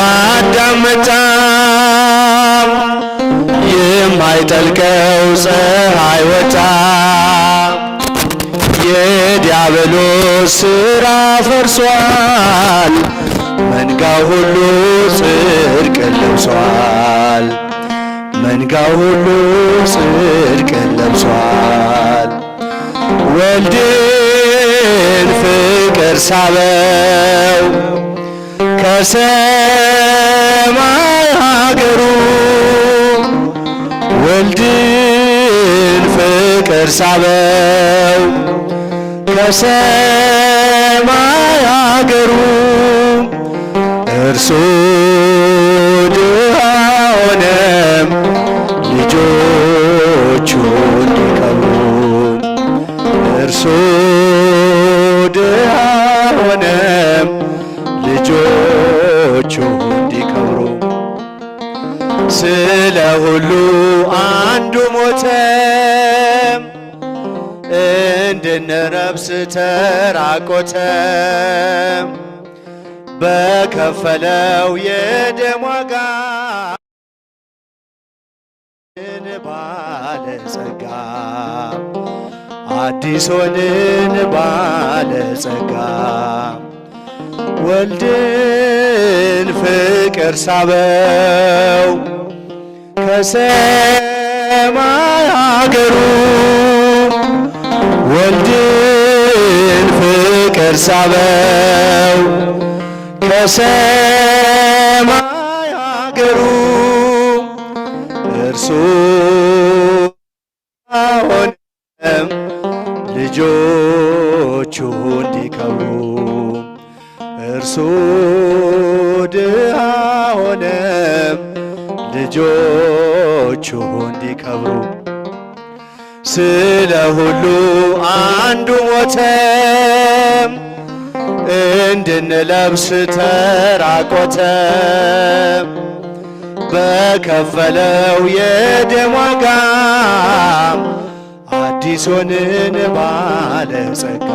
አዳም መጣ የማይጠልቀው ፀሐይ ወጣ የዲያብሎስ ሥራ ፈርሷል መንጋው ሁሉ ጽድቅን ለብሷል። መንጋው ሁሉ ጽድቅን ለብሷል። ወልድን ፍቅር ሳበው ከሰማይ ሀገሩ ወልድን ፍቅር ሳበው ከሰማይ ሀገሩ እርሱ ድሃ ሆነም ልጆቹ እንዲከብሩ እርሱ ድሃ ሆነም ልጆቹ እንዲከብሩ ስለ ሁሉ አንዱ ሞተ እንድንረብስ ተራቆተ በከፈለው የደም ዋጋ ባለጸጋ አዲስ ሆንን ባለጸጋ ወልድን ፍቅር ሳበው ከሰማይ ሀገሩ ወልድን ፍቅር ሳበው ከሰማይ ሀገሩ እርሱ ሆነም ልጆቹ እንዲከብሩ እርሱ ድሃ ሆነም ልጆቹ እንዲከብሩ ስለ ሁሉ አንዱ ሞተም እንድንለብስ ተራቆተም በከፈለው የደም ዋጋ አዲስ ሆንን ባለጸጋ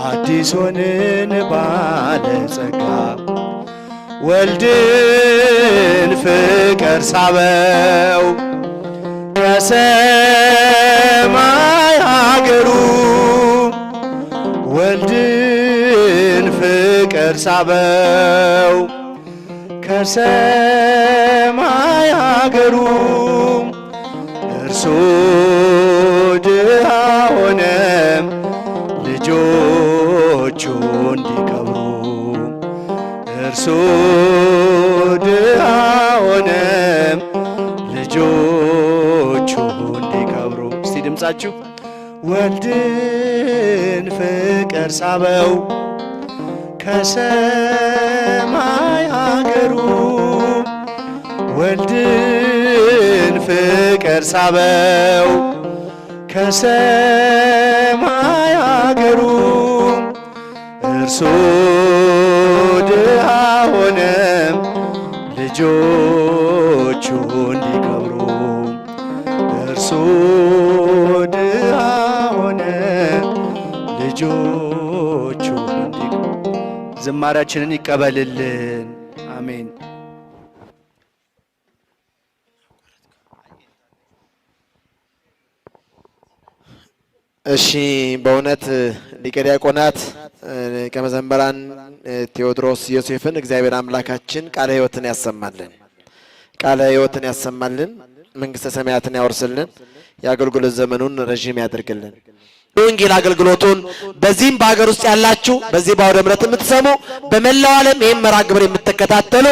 አዲስ ሆንን ባለጸጋ ወልድን ፍቅር ሳበው ከሰማይ ሀገሩ ወልድን ፍቅር ሳበው ከሰማይ ሀገሩ እርሱ ድሃ ሆነም ልጆቹ እንዲከብሩ እርሱ ድሃ ሆነም ልጆቹ እንዲከብሩ። እስቲ ድምፃችሁ ወልድን ፍቅር ሳበው ከሰማይ ሀገሩ ወልድን ፍቅር ሳበው ከሰማይ ሀገሩ እርሱ ድሃ ሆነም ልጆቹ እንዲከብሩ እርሱ ድሃ ሆነም ልጆቹ እንዲከብሩ። ዝማሬያችንን ይቀበልልን። አሜን። እሺ በእውነት ሊቀ ዲያቆናት ሊቀ መዘምራን ቴዎድሮስ ዮሴፍን እግዚአብሔር አምላካችን ቃለ ሕይወትን ያሰማልን፣ ቃለ ሕይወትን ያሰማልን፣ መንግሥተ ሰማያትን ያወርስልን፣ የአገልግሎት ዘመኑን ረዥም ያድርግልን። የወንጌል አገልግሎቱን በዚህም በሀገር ውስጥ ያላችሁ በዚህ በአውደ ምሕረት የምትሰሙ በመላው ዓለም ይህም መርሐ ግብር የምትከታተሉ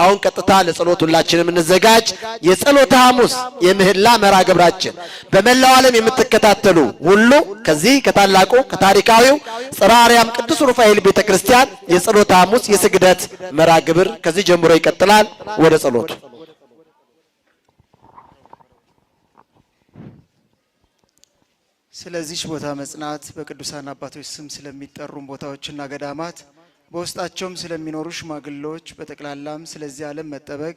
አሁን ቀጥታ ለጸሎት ሁላችንም እንዘጋጅ። የጸሎተ ሐሙስ የምህላ መርሐ ግብራችን በመላው ዓለም የምትከታተሉ ሁሉ ከዚህ ከታላቁ ከታሪካዊው ጽርሐ አርያም ቅዱስ ሩፋኤል ቤተክርስቲያን የጸሎተ ሐሙስ የስግደት መርሐ ግብር ከዚህ ጀምሮ ይቀጥላል። ወደ ጸሎቱ ስለዚህ ቦታ መጽናት በቅዱሳን አባቶች ስም ስለሚጠሩም ቦታዎችና ገዳማት በውስጣቸውም ስለሚኖሩ ሽማግሌዎች በጠቅላላም ስለዚህ ዓለም መጠበቅ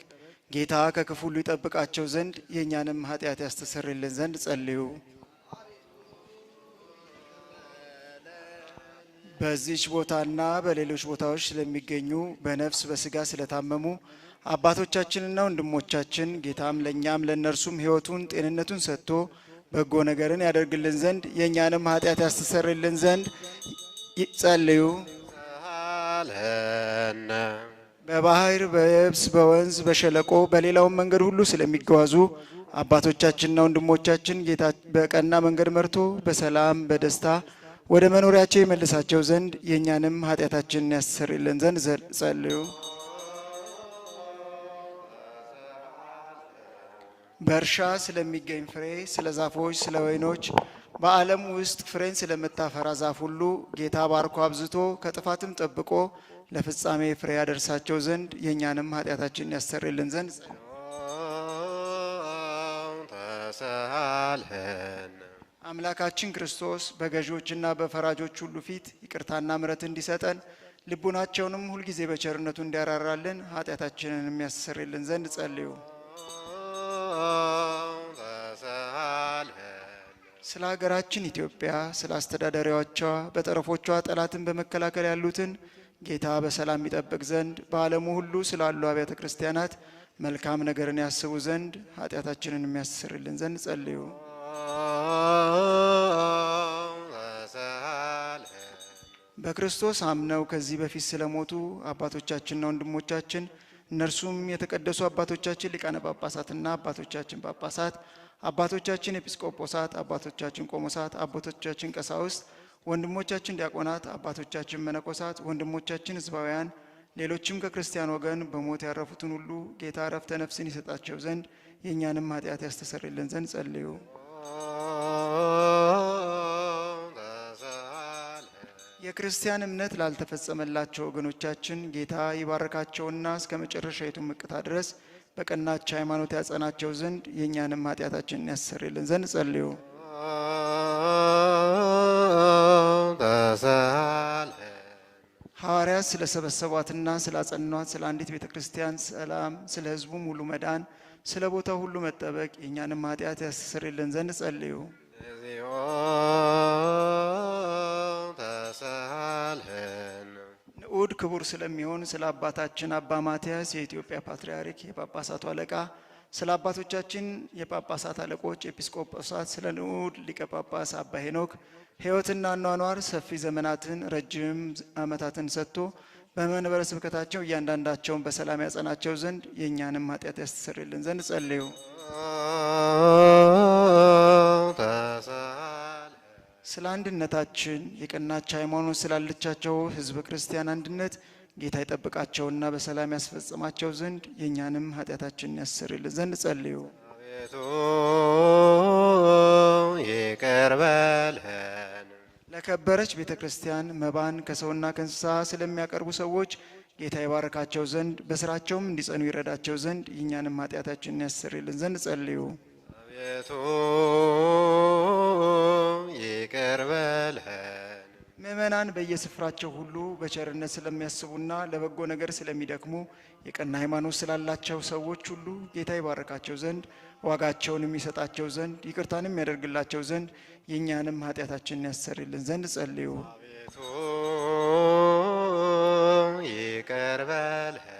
ጌታ ከክፉ ሁሉ ይጠብቃቸው ዘንድ የእኛንም ኃጢአት ያስተሰርይልን ዘንድ ጸልዩ። በዚች ቦታና በሌሎች ቦታዎች ስለሚገኙ በነፍስ በስጋ ስለታመሙ አባቶቻችንና ወንድሞቻችን ጌታም ለእኛም ለእነርሱም ሕይወቱን ጤንነቱን ሰጥቶ በጎ ነገርን ያደርግልን ዘንድ የእኛንም ኃጢአት ያስተሰርይልን ዘንድ ጸልዩ። ለነ በባህር በየብስ በወንዝ በሸለቆ በሌላውም መንገድ ሁሉ ስለሚጓዙ አባቶቻችንና ወንድሞቻችን ጌታ በቀና መንገድ መርቶ በሰላም በደስታ ወደ መኖሪያቸው ይመልሳቸው ዘንድ የእኛንም ኃጢአታችንን ያስተሰርይልን ዘንድ ጸልዩ። በእርሻ ስለሚገኝ ፍሬ፣ ስለ ዛፎች፣ ስለ ወይኖች፣ በዓለም ውስጥ ፍሬን ስለምታፈራ ዛፍ ሁሉ ጌታ ባርኮ አብዝቶ ከጥፋትም ጠብቆ ለፍጻሜ ፍሬ ያደርሳቸው ዘንድ የእኛንም ኃጢአታችንን ያስተሰርይልን ዘንድ ተሳልህን። አምላካችን ክርስቶስ በገዢዎችና በፈራጆች ሁሉ ፊት ይቅርታና ምሕረት እንዲሰጠን ልቡናቸውንም ሁልጊዜ በቸርነቱ እንዲያራራልን ኃጢአታችንን የሚያስተሰርይልን ዘንድ ጸልዩ። ስለ ሀገራችን ኢትዮጵያ፣ ስለ አስተዳዳሪዎቿ፣ በጠረፎቿ ጠላትን በመከላከል ያሉትን ጌታ በሰላም ይጠብቅ ዘንድ በዓለሙ ሁሉ ስላሉ አብያተ ክርስቲያናት መልካም ነገርን ያስቡ ዘንድ ኃጢአታችንን የሚያስተሰርይልን ዘንድ ጸልዩ። በክርስቶስ አምነው ከዚህ በፊት ስለሞቱ አባቶቻችንና ወንድሞቻችን እነርሱም የተቀደሱ አባቶቻችን ሊቃነ ጳጳሳትና አባቶቻችን ጳጳሳት፣ አባቶቻችን ኤጲስቆጶሳት፣ አባቶቻችን ቆሞሳት፣ አባቶቻችን ቀሳውስት፣ ወንድሞቻችን ዲያቆናት፣ አባቶቻችን መነኮሳት፣ ወንድሞቻችን ሕዝባውያን፣ ሌሎችም ከክርስቲያን ወገን በሞት ያረፉትን ሁሉ ጌታ ዕረፍተ ነፍስን ይሰጣቸው ዘንድ የእኛንም ኃጢአት ያስተሰርይልን ዘንድ ጸልዩ። የክርስቲያን እምነት ላልተፈጸመላቸው ወገኖቻችን ጌታ ይባርካቸውና እስከ መጨረሻይቱ ምቅታ ድረስ በቀናች ሃይማኖት ያጸናቸው ዘንድ የእኛንም ኃጢአታችንን ያስተሰርይልን ዘንድ ጸልዩ። ሐዋርያት ስለሰበሰቧትና ስላጸኗት ስለ አንዲት ቤተ ክርስቲያን ሰላም፣ ስለ ሕዝቡም ሁሉ መዳን፣ ስለ ቦታው ሁሉ መጠበቅ የእኛንም ኃጢአት ያስተሰርይልን ዘንድ ጸልዩ። ንዑድ ክቡር ስለሚሆን ስለ አባታችን አባ ማትያስ የኢትዮጵያ ፓትርያርክ የጳጳሳቱ አለቃ፣ ስለ አባቶቻችን የጳጳሳት አለቆች ኤጲስቆጶሳት፣ ስለ ንዑድ ሊቀ ጳጳስ አባ ሄኖክ ሕይወትና አኗኗር ሰፊ ዘመናትን ረጅም ዓመታትን ሰጥቶ በመንበረ ስብከታቸው እያንዳንዳቸውን በሰላም ያጸናቸው ዘንድ የእኛንም ኃጢአት ያስተሰርይልን ዘንድ ጸልዩ። ስለ አንድነታችን የቀናች ሃይማኖት ስላለቻቸው ሕዝበ ክርስቲያን አንድነት ጌታ ይጠብቃቸውና በሰላም ያስፈጽማቸው ዘንድ የእኛንም ኃጢአታችንን ያስተሰርይልን ዘንድ ጸልዩ። አቤቱ ይቅር በለን። ለከበረች ቤተ ክርስቲያን መባን ከሰውና ከእንስሳ ስለሚያቀርቡ ሰዎች ጌታ ይባርካቸው ዘንድ በስራቸውም እንዲጸኑ ይረዳቸው ዘንድ የእኛንም ኃጢአታችንን ያስተሰርይልን ዘንድ ጸልዩ። አቤቱ ይቅር በለን። ምእመናን በየስፍራቸው ሁሉ በቸርነት ስለሚያስቡና ለበጎ ነገር ስለሚደክሙ የቀና ሃይማኖት ስላላቸው ሰዎች ሁሉ ጌታ ይባርካቸው ዘንድ ዋጋቸውን የሚሰጣቸው ዘንድ ይቅርታንም የሚያደርግላቸው ዘንድ የእኛንም ኃጢአታችንን ያስተሰርይልን ዘንድ ጸልዩ። አቤቱ ይቅር በለን።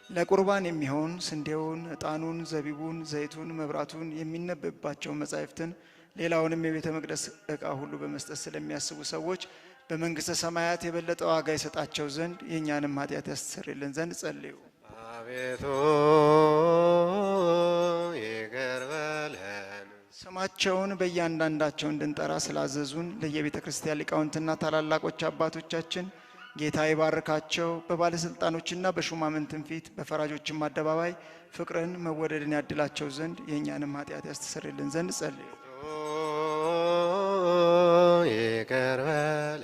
ለቁርባን የሚሆን ስንዴውን፣ ዕጣኑን፣ ዘቢቡን፣ ዘይቱን፣ መብራቱን፣ የሚነበብባቸውን መጻሕፍትን ሌላውንም የቤተ መቅደስ ዕቃ ሁሉ በመስጠት ስለሚያስቡ ሰዎች በመንግሥተ ሰማያት የበለጠ ዋጋ ይሰጣቸው ዘንድ የእኛንም ኃጢአት ያስተሰርይልን ዘንድ ጸልዩ። አቤቱ ይቅር በለን። ስማቸውን በእያንዳንዳቸው እንድንጠራ ስላዘዙን ለየቤተ ክርስቲያን ሊቃውንትና ታላላቆች አባቶቻችን ጌታ ይባርካቸው። በባለስልጣኖችና በሹማምንትን ፊት በፈራጆችም አደባባይ ፍቅርን መወደድን ያድላቸው ዘንድ የእኛንም ኃጢአት ያስተሰርይልን ዘንድ ጸልዩ። ይቅር በለን።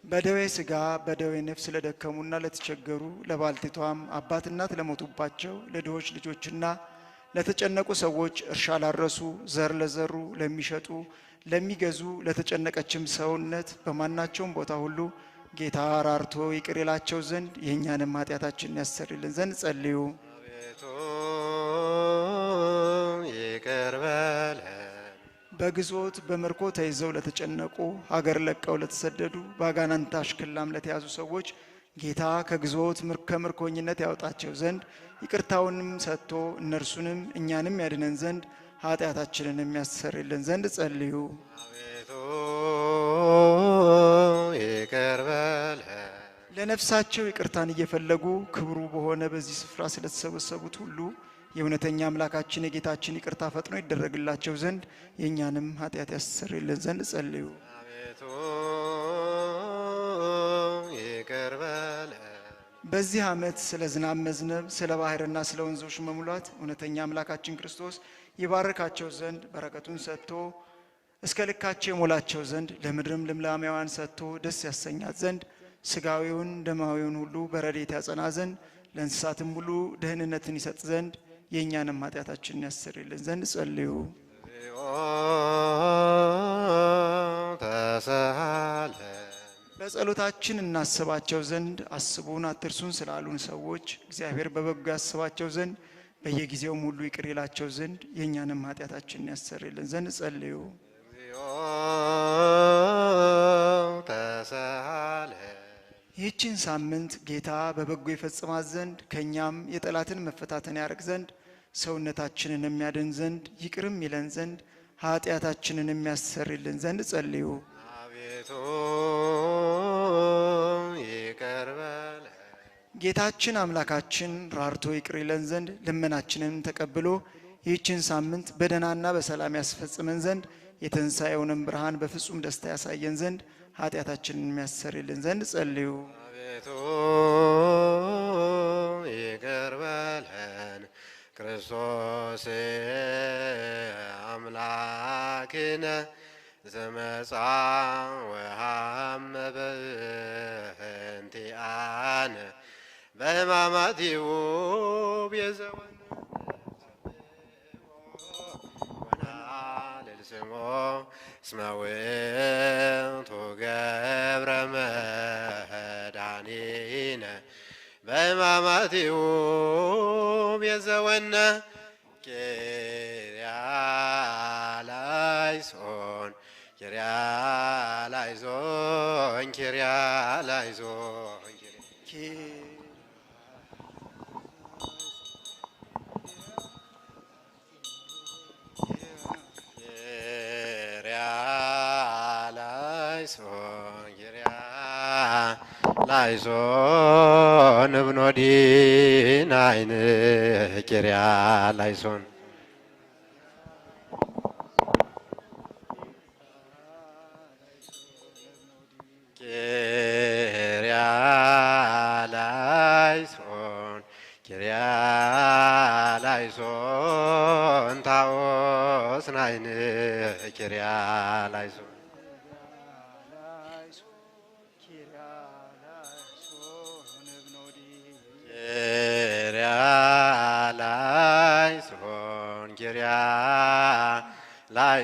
በደዌ ሥጋ በደዌ ነፍስ ለደከሙና ለተቸገሩ ለባልቴቷም አባት እናት ለሞቱባቸው ለድሆች ልጆችና ለተጨነቁ ሰዎች እርሻ ላረሱ ዘር ለዘሩ ለሚሸጡ ለሚገዙ ለተጨነቀችም ሰውነት በማናቸውም ቦታ ሁሉ ጌታ ራርቶ ይቅር ይላቸው ዘንድ የእኛንም ኃጢአታችንን ያስተሰርይልን ዘንድ ጸልዩ። አቤቱ ይቅር በለን። በግዞት በምርኮ ተይዘው ለተጨነቁ ሀገር ለቀው ለተሰደዱ በአጋንንት አሽክላም ለተያዙ ሰዎች ጌታ ከግዞት ከምርኮኝነት ያወጣቸው ዘንድ ይቅርታውንም ሰጥቶ እነርሱንም እኛንም ያድነን ዘንድ ኃጢአታችንን የሚያስተሰርይልን ዘንድ ጸልዩ። አቤቱ ይቅር በለን። ለነፍሳቸው ይቅርታን እየፈለጉ ክብሩ በሆነ በዚህ ስፍራ ስለተሰበሰቡት ሁሉ የእውነተኛ አምላካችን የጌታችን ይቅርታ ፈጥኖ ይደረግላቸው ዘንድ የእኛንም ኃጢአት ያስተሰርይልን ዘንድ ጸልዩ። አቤቱ ይቅር በለን። በዚህ ዓመት ስለ ዝናብ መዝነብ፣ ስለ ባህርና ስለ ወንዞች መሙላት እውነተኛ አምላካችን ክርስቶስ ይባርካቸው ዘንድ በረከቱን ሰጥቶ እስከ ልካቸው የሞላቸው ዘንድ ለምድርም ልምላሜዋን ሰጥቶ ደስ ያሰኛት ዘንድ ስጋዊውን ደማዊውን ሁሉ በረድኤት ያጸና ዘንድ ለእንስሳትም ሁሉ ደህንነትን ይሰጥ ዘንድ የእኛንም ኃጢአታችንን ያስተሰርይልን ዘንድ ጸልዩ። በጸሎታችን እናስባቸው ዘንድ አስቡን አትርሱን ስላሉን ሰዎች እግዚአብሔር በበጎ ያስባቸው ዘንድ በየጊዜውም ሁሉ ይቅር ይላቸው ዘንድ የእኛንም ኃጢአታችንን ያስተሰርይልን ዘንድ ጸልዩ። ይህችን ሳምንት ጌታ በበጎ ይፈጽማት ዘንድ ከእኛም የጠላትን መፈታተን ያርቅ ዘንድ ሰውነታችንን የሚያድን ዘንድ ይቅርም ይለን ዘንድ ኃጢአታችንን የሚያስተሰርይልን ዘንድ ጸልዩ። አቤቱ ይቅር በለን። ጌታችን አምላካችን ራርቶ ይቅር ይለን ዘንድ ልመናችንን ተቀብሎ ይህችን ሳምንት በደህናና በሰላም ያስፈጽመን ዘንድ የትንሣኤውንም ብርሃን በፍጹም ደስታ ያሳየን ዘንድ ኃጢአታችንን የሚያስተሰርይልን ዘንድ ጸልዩ። አቤቱ ይቅር በለን። ክርስቶስ አምላክነ ዘመጻ ወሃመ በእንቲአነ በሕማማቲሁ ቤዘወነ ወናልልስሞ እስመ ውእቱ ገብረ መድኃኒነ በሕማማቲሁ ቤዘወነ ኪርያላይሶን ኪርያላይሶን ኪርያላይሶን ላይሶን እብኖዲን አይን ኪርያ ላይሶን ኪርያ ላይሶን ኪርያ ላይሶን ታኦስን አይን ኪርያ ላይሶን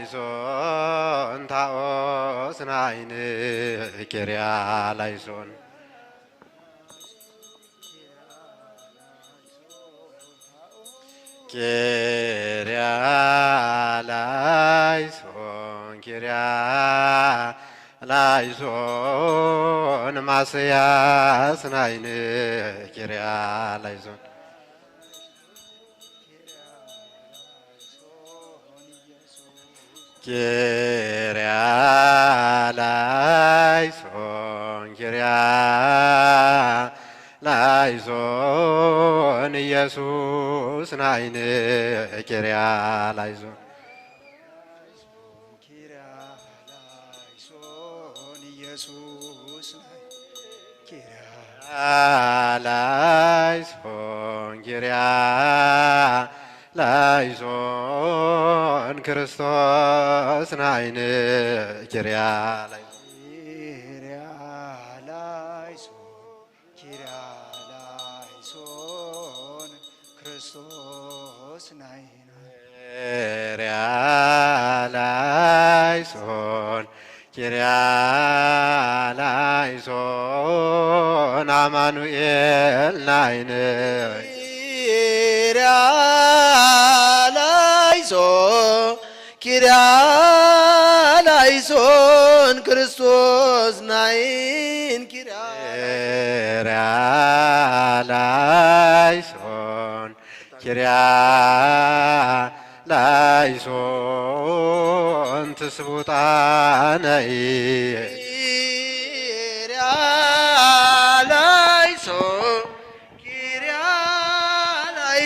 ላይሶን ታኦስን አይን ኪርያ ላይሶን ኪርያ ላይሶን ኪርያ ላይሶን ማስያስን አይን ኪርያ ላይሶን ኪርያ ላይሶን ኪርያ ላይሶን ኢየሱስ ናይን ኪርያ ላይሶን ኪርያ ላይሶን ኢየሱስ ኪርያ ላይሶን ኪርያ ላይሶን ክርስቶስ ናይን ኪርያ ላይሶን ኪርያ ላይሶን ክርስቶስ ናይን ኪርያ ላይሶን ኪርያ ላይሶን አማኑኤል ናይን ኪርያ ላይሶን ኪርያ ላይሶን ክርስቶስ ናይን ኪርያ ላይሶን ኪርያ ላይሶን ትስቡጣነይ ኪርያ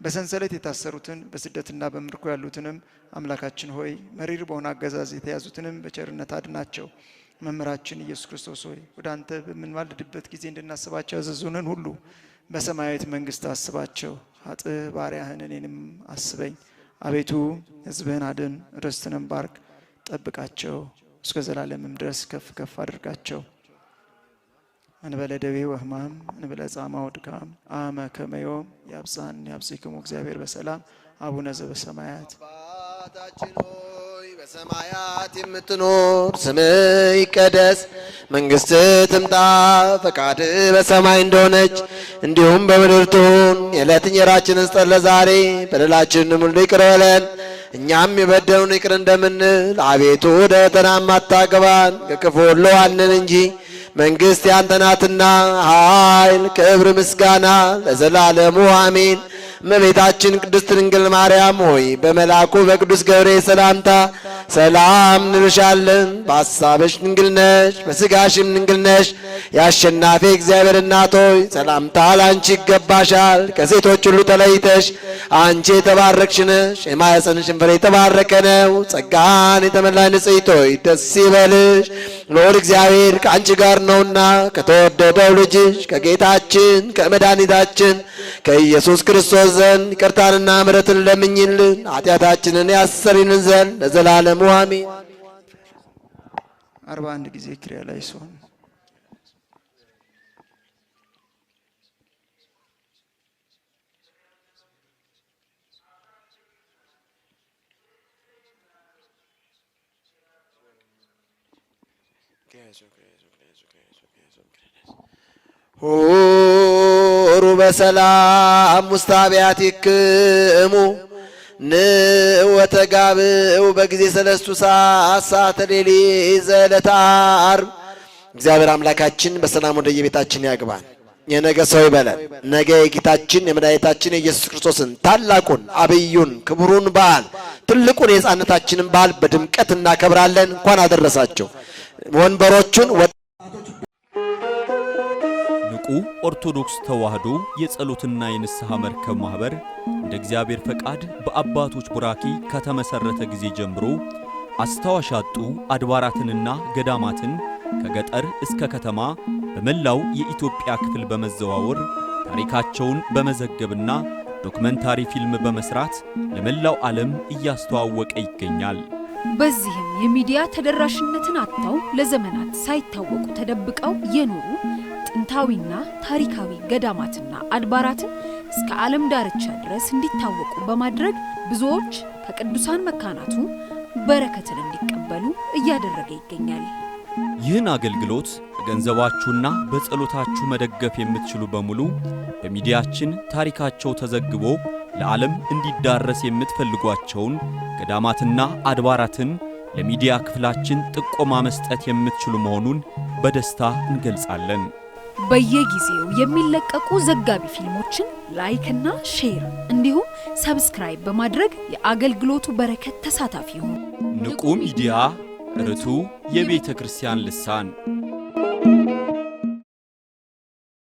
በሰንሰለት የታሰሩትን በስደትና በምርኮ ያሉትንም አምላካችን ሆይ መሪር በሆነ አገዛዝ የተያዙትንም በቸርነት አድናቸው። መምህራችን ኢየሱስ ክርስቶስ ሆይ ወደ አንተ በምንማልድበት ጊዜ እንድናስባቸው ያዘዙንን ሁሉ በሰማያዊት መንግስት አስባቸው። ኃጥእ ባሪያህን እኔንም አስበኝ። አቤቱ ሕዝብህን አድን፣ ርስትንም ባርክ፣ ጠብቃቸው፣ እስከ ዘላለምም ድረስ ከፍ ከፍ አድርጋቸው። እንበለ ደዌ ወሕማም እንበለ ጻማ ወድካም አመ ከመዮም ያብጻን ያብጽሕክሙ እግዚአብሔር በሰላም። አቡነ ዘበሰማያት አባታችን ሆይ በሰማያት የምትኖር ስምህ ይቀደስ፣ መንግሥትህ ትምጣ፣ ፈቃድህ በሰማይ እንደሆነች እንዲሁም በምድር ትሁን። የዕለት እንጀራችንን ስጠን ዛሬ፣ በደላችንን ሁሉ ይቅር በለን እኛም የበደሉንን ይቅር እንደምንል። አቤቱ ወደ ፈተናም አታግባን ከክፉ ሁሉ አድነን እንጂ መንግሥት ያንተ ናትና ኃይል፣ ክብር፣ ምስጋና ለዘላለሙ አሜን። እመቤታችን ቅድስት ድንግል ማርያም ሆይ በመልአኩ በቅዱስ ገብርኤል ሰላምታ ሰላም እንልሻለን። በሐሳብሽ ድንግል ነሽ፣ በሥጋሽም ድንግል ነሽ። የአሸናፊ እግዚአብሔር እናት ሆይ ሰላምታ ላንቺ ይገባሻል። ከሴቶች ሁሉ ተለይተሽ አንቺ የተባረክሽ ነሽ፣ የማኅፀንሽም ፍሬ የተባረከ ነው። ጸጋን የተመላሽ ንጽሕት ሆይ ደስ ይበልሽ፣ ልዑል እግዚአብሔር ከአንቺ ጋር ነውና ከተወደደው ልጅሽ ከጌታችን ከመድኃኒታችን ከኢየሱስ ክርስቶስ ዘንድ ይቅርታንና ምሕረትን ለምኝልን ኃጢአታችንን ያሰሪንን ዘንድ ለዘላለሙ አሜን። 41 ጊዜ ክርያላይሶን ሁሩ በሰላም ውስተ አብያቲክሙ ንወተጋብኡ በጊዜ ሰለስቱ ሰዓት ሌሊት ዘዕለተ ዓርብ። እግዚአብሔር አምላካችን በሰላም ወደ የቤታችን ያግባን። የነገ ሰው ይበለን። ነገ የጌታችን የመድኃኒታችን የኢየሱስ ክርስቶስን ታላቁን አብዩን ክቡሩን በዓል ትልቁን የሕፃንነታችንን በዓል በድምቀት እናከብራለን። እንኳን አደረሳቸው። ወንበሮቹን ንቁ ኦርቶዶክስ ተዋሕዶ የጸሎትና የንስሐ መርከብ ማኅበር እንደ እግዚአብሔር ፈቃድ በአባቶች ቡራኪ ከተመሠረተ ጊዜ ጀምሮ አስታዋሽ ያጡ አድባራትንና ገዳማትን ከገጠር እስከ ከተማ በመላው የኢትዮጵያ ክፍል በመዘዋወር ታሪካቸውን በመዘገብና ዶክመንታሪ ፊልም በመስራት ለመላው ዓለም እያስተዋወቀ ይገኛል። በዚህም የሚዲያ ተደራሽነትን አጥተው ለዘመናት ሳይታወቁ ተደብቀው የኖሩ ጥንታዊና ታሪካዊ ገዳማትና አድባራትን እስከ ዓለም ዳርቻ ድረስ እንዲታወቁ በማድረግ ብዙዎች ከቅዱሳን መካናቱ በረከትን እንዲቀበሉ እያደረገ ይገኛል። ይህን አገልግሎት በገንዘባችሁና በጸሎታችሁ መደገፍ የምትችሉ በሙሉ በሚዲያችን ታሪካቸው ተዘግቦ ለዓለም እንዲዳረስ የምትፈልጓቸውን ገዳማትና አድባራትን ለሚዲያ ክፍላችን ጥቆማ መስጠት የምትችሉ መሆኑን በደስታ እንገልጻለን። በየጊዜው የሚለቀቁ ዘጋቢ ፊልሞችን ላይክ እና ሼር እንዲሁም ሰብስክራይብ በማድረግ የአገልግሎቱ በረከት ተሳታፊ ይሁኑ። ንቁ ሚዲያ ርቱ የቤተ ክርስቲያን ልሳን